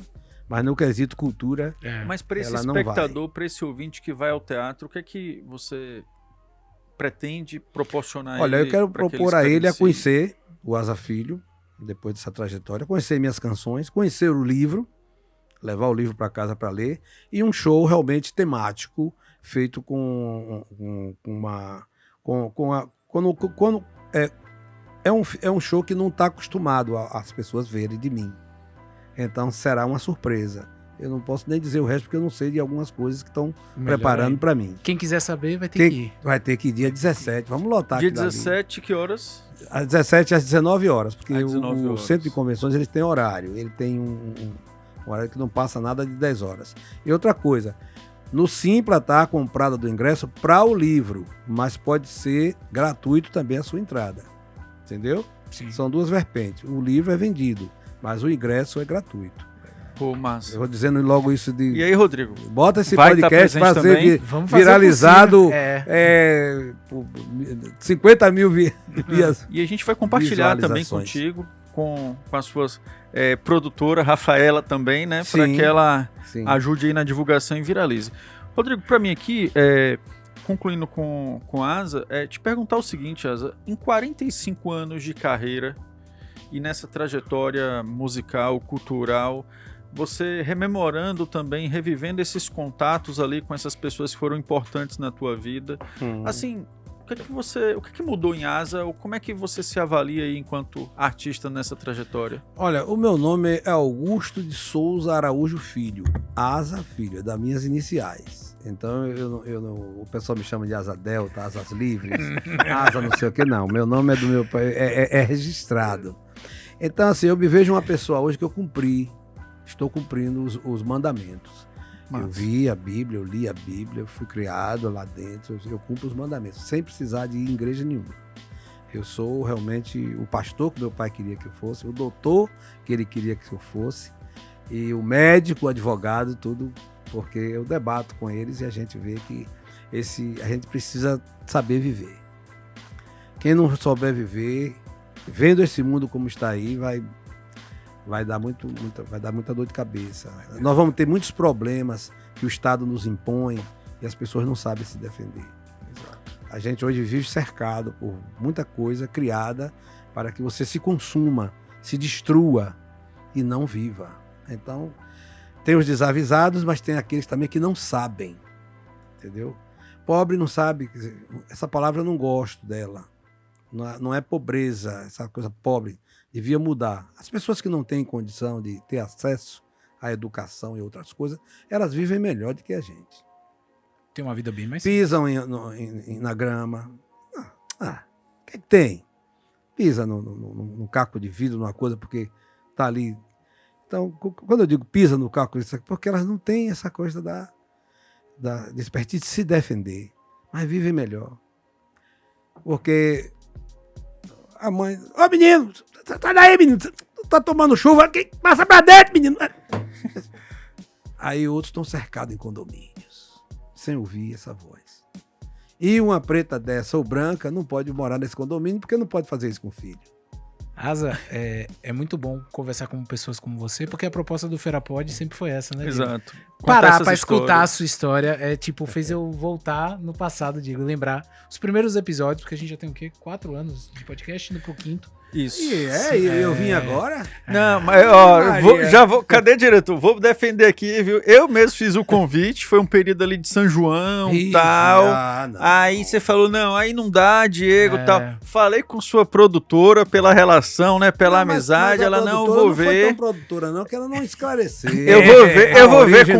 mas no quesito cultura, Mas para esse ela não espectador, para esse ouvinte que vai ao teatro, o que é que você pretende proporcionar a ele? Olha, eu quero propor a ele a se- conhecer o Asa Filho, depois dessa trajetória, conhecer minhas canções, conhecer o livro, levar o livro para casa para ler, e um show realmente temático, feito é um show que não está acostumado as pessoas verem de mim. Então será uma surpresa. Eu não posso nem dizer o resto, porque eu não sei de algumas coisas que estão preparando para mim. Quem quiser saber vai ter que ir. Vai ter que ir dia 17. Vamos lotar Dia aqui dali. 17, que horas? Às 17 às 19 horas, porque Às 19 o horas. centro de convenções ele tem horário. Ele tem um horário que não passa nada de 10 horas. E outra coisa, no Simpla está a comprada do ingresso para o livro, mas pode ser gratuito também a sua entrada. Entendeu? Sim. São duas vertentes. O livro é vendido, mas o ingresso é gratuito. Pô, massa. Eu vou dizendo logo isso de... E aí, Rodrigo? Bota esse Vai tá podcast para presente também? ser Vamos fazer viralizado. o possível. 50 mil vias. E a gente vai compartilhar também Visualizações. contigo, com as suas produtora, Rafaela também, né? Para Sim. que ela Sim. ajude aí na divulgação e viralize. Rodrigo, para mim aqui, concluindo com a Asa, te perguntar o seguinte, Asa, em 45 anos de carreira e nessa trajetória musical, cultural, você rememorando também, revivendo esses contatos ali com essas pessoas que foram importantes na tua vida, assim, o que mudou em Asa, ou como é que você se avalia aí enquanto artista nessa trajetória? Olha, o meu nome é Augusto de Souza Araújo Filho. Asa Filho, é das minhas iniciais. Então o pessoal me chama de Asa Delta, Asas Livres, Asa não sei o que, não. Meu nome é do meu pai, é registrado. Então, assim, eu me vejo uma pessoa hoje que estou cumprindo os mandamentos. Massa. Eu vi a Bíblia, eu li a Bíblia, eu fui criado lá dentro, eu cumpro os mandamentos, sem precisar de ir em igreja nenhuma. Eu sou realmente o pastor que meu pai queria que eu fosse, o doutor que ele queria que eu fosse, e o médico, o advogado, tudo, porque eu debato com eles e a gente vê que a gente precisa saber viver. Quem não souber viver, vendo esse mundo como está aí, vai dar muita dor de cabeça. Nós vamos ter muitos problemas que o Estado nos impõe e as pessoas não sabem se defender. A gente hoje vive cercado por muita coisa criada para que você se consuma, se destrua e não viva. Então, tem os desavisados, mas tem aqueles também que não sabem. Entendeu? Pobre não sabe, quer dizer, essa palavra eu não gosto dela. Não é pobreza, essa coisa pobre. Devia mudar. As pessoas que não têm condição de ter acesso à educação e outras coisas, elas vivem melhor do que a gente. Tem uma vida bem mais... Pisam na grama. O que tem? Pisa no caco de vidro, numa coisa, porque tá ali. Então, quando eu digo pisa no caco, é porque elas não têm essa coisa da expertise de se defender, mas vivem melhor. Porque a mãe... Ô, menino, sai daí, menino, tá tomando chuva aqui, passa pra dentro, menino. Aí outros estão cercados em condomínios, sem ouvir essa voz. E uma preta dessa ou branca não pode morar nesse condomínio porque não pode fazer isso com o filho. Asa, é muito bom conversar com pessoas como você, porque a proposta do Ferapod sempre foi essa, né, Diego? Exato. Parar pra escutar a sua história, fez eu voltar no passado, Diego, lembrar os primeiros episódios, porque a gente já tem o quê? 4 anos de podcast, indo pro 5º. Isso. Eu vim agora? Não, mas ó, cadê, diretor? Vou defender aqui, viu? Eu mesmo fiz o convite, foi um período ali de São João e tal. Aí você falou, não, aí não dá, Diego, tal. Falei com sua produtora pela relação, né, pela amizade, ela não vou ver. Não foi tão produtora não, que ela não esclareceu. Eu vou ver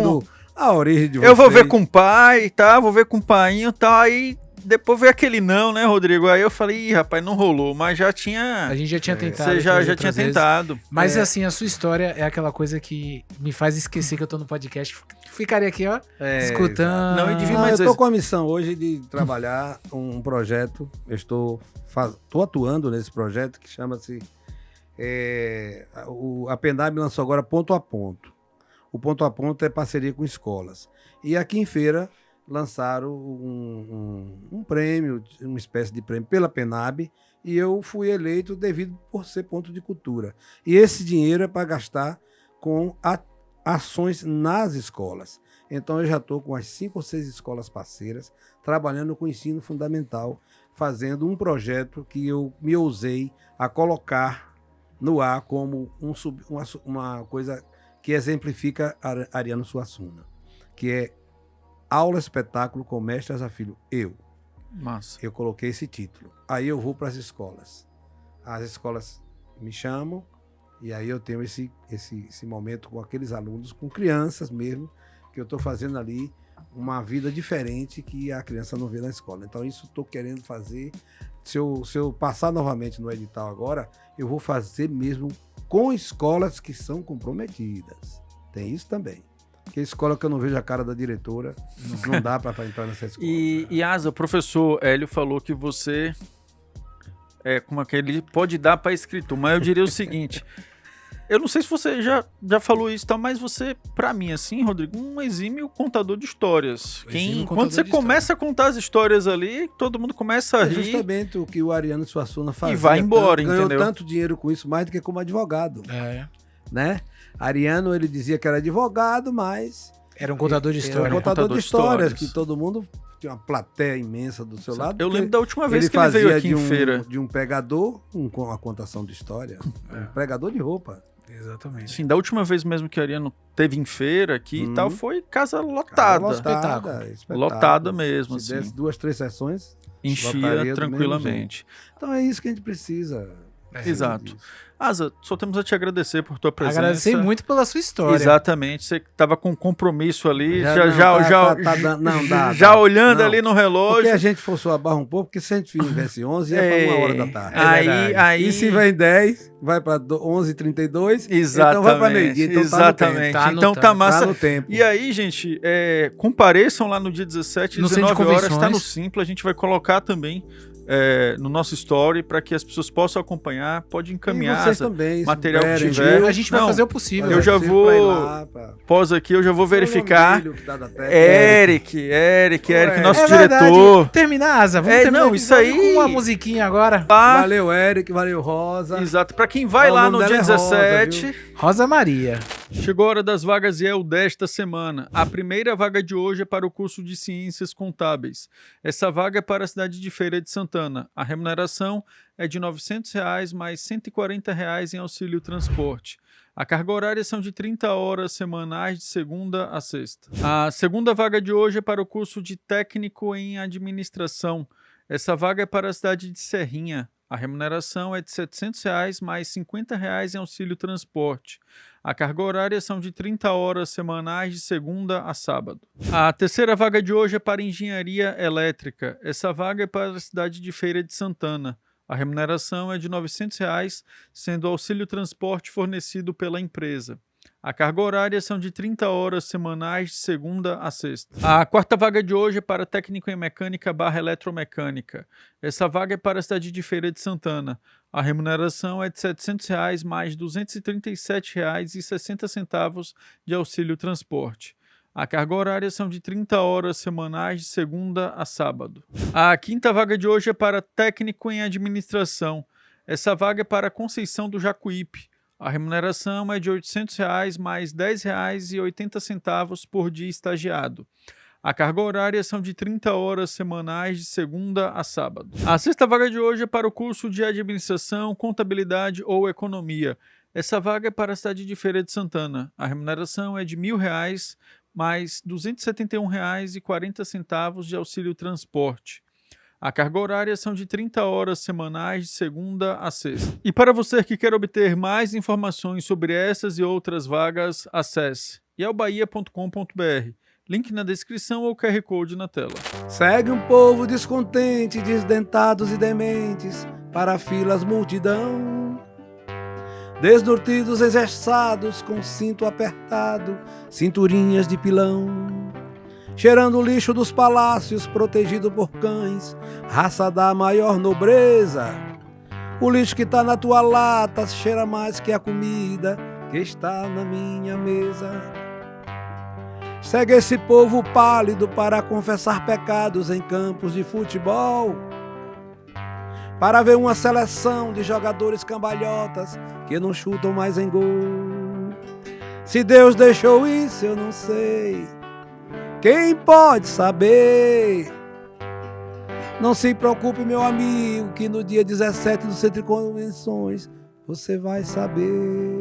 com a origem de vocês. Eu vou ver com o pai, tá? Vou ver com o painho e tal, aí depois veio aquele não, né, Rodrigo? Aí eu falei, ih, rapaz, não rolou, mas já tinha... A gente já tinha tentado. Você já tinha tentado. Mas assim, a sua história é aquela coisa que me faz esquecer que eu tô no podcast. Ficaria aqui, ó, escutando. Eu tô com a missão hoje de trabalhar um projeto. Eu estou atuando nesse projeto que chama-se... a PENAB lançou agora Ponto a Ponto. O Ponto a Ponto é parceria com escolas. E aqui em Feira lançaram um prêmio, uma espécie de prêmio pela PENAB, e eu fui eleito por ser ponto de cultura. E esse dinheiro é para gastar com ações nas escolas. Então eu já estou com as 5 ou 6 escolas parceiras, trabalhando com ensino fundamental, fazendo um projeto que eu me ousei a colocar no ar como uma coisa que exemplifica Ariano Suassuna, que é Aula Espetáculo com Mestre Asa Filho. Massa. Eu coloquei esse título. Aí eu vou para as escolas. As escolas me chamam E aí eu tenho esse momento com aqueles alunos, com crianças mesmo, que eu estou fazendo ali uma vida diferente que a criança não vê na escola. Então isso estou querendo fazer. Se eu passar novamente no edital agora, eu vou fazer mesmo com escolas que são comprometidas. Tem isso também. Porque escola que eu não vejo a cara da diretora, não dá para entrar nessa escola. E Asa, o professor Hélio falou que você como aquele pode dar para escritor, mas eu diria o seguinte, eu não sei se você já falou isso, tá, mas você, para mim, assim, Rodrigo, um exímio contador de histórias. Quando você começa a contar as histórias ali, todo mundo começa a rir. É justamente o que o Ariano Suassuna fazia. E vai embora, ganhou entendeu? Tanto dinheiro com isso, mais do que como advogado. Né? Ariano, ele dizia que era advogado, mas... Era um contador de histórias. Era um contador de histórias, que todo mundo tinha uma plateia imensa do seu lado. Eu lembro da última vez que ele veio aqui em feira. De um pregador, com a contação de história, um pregador de roupa. Exatamente. Sim, da última vez mesmo que o Ariano teve em feira aqui e tal, foi casa lotada. Espetáculo. Lotada mesmo, Se assim. desse 2, 3 sessões, enchia tranquilamente. Então é isso que a gente precisa. Exato. Asa, só temos a te agradecer por tua presença. Agradecer muito pela sua história. Exatamente, você estava com compromisso ali, já olhando ali no relógio. Porque a gente forçou a barra um pouco, porque se a gente tivesse 11, ia para 1 hora da tarde. Aí, e se vem 10, vai para 11h32, exatamente, então vai para meio-dia. Então exatamente. Então tá massa. Tá no tempo. E aí, gente, compareçam lá no dia 17, no 19 horas, tá no Simpla, a gente vai colocar também no nosso story para que as pessoas possam acompanhar, pode encaminhar também, material que tiver. A gente vai fazer o possível. Eu já vou pós aqui, eu já vou verificar. Eric, nosso diretor. Terminar, Asa, vamos terminar isso aí com uma musiquinha agora. Valeu, Eric, valeu, Rosa. Exato, para quem vai lá no dia 17, Rosa Maria. Chegou a hora das vagas IEL desta semana. A primeira vaga de hoje é para o curso de Ciências Contábeis. Essa vaga é para a cidade de Feira de Santana. A remuneração é de R$ 900 mais R$ 140 em auxílio transporte. A carga horária são de 30 horas semanais de segunda a sexta. A segunda vaga de hoje é para o curso de Técnico em Administração. Essa vaga é para a cidade de Serrinha. A remuneração é de R$ 700 mais R$ 50 em auxílio transporte. A carga horária são de 30 horas semanais de segunda a sábado. A terceira vaga de hoje é para Engenharia Elétrica. Essa vaga é para a cidade de Feira de Santana. A remuneração é de R$ 900, sendo o auxílio transporte fornecido pela empresa. A carga horária são de 30 horas semanais de segunda a sexta. A quarta vaga de hoje é para técnico em mecânica / eletromecânica. Essa vaga é para a cidade de Feira de Santana. A remuneração é de R$ 700 mais R$ 237,60 de auxílio transporte. A carga horária são de 30 horas semanais de segunda a sábado. A quinta vaga de hoje é para técnico em administração. Essa vaga é para Conceição do Jacuípe. A remuneração é de R$ 800 mais R$ 10,80 por dia estagiado. A carga horária são de 30 horas semanais de segunda a sábado. A sexta vaga de hoje é para o curso de Administração, Contabilidade ou Economia. Essa vaga é para a cidade de Feira de Santana. A remuneração é de R$ 1.000 mais R$ 271,40 de auxílio transporte. A carga horária são de 30 horas semanais de segunda a sexta. E para você que quer obter mais informações sobre essas e outras vagas, acesse ielbahia.com.br. Link na descrição ou QR Code na tela. Segue um povo descontente, desdentados e dementes, para filas multidão. Desnortidos, exerçados, com cinto apertado, cinturinhas de pilão. Cheirando o lixo dos palácios, protegido por cães, raça da maior nobreza. O lixo que tá na tua lata cheira mais que a comida que está na minha mesa. Segue esse povo pálido para confessar pecados em campos de futebol, para ver uma seleção de jogadores cambalhotas que não chutam mais em gol. Se Deus deixou isso, eu não sei. Quem pode saber? Não se preocupe, meu amigo, que no dia 17 do Centro de Convenções você vai saber.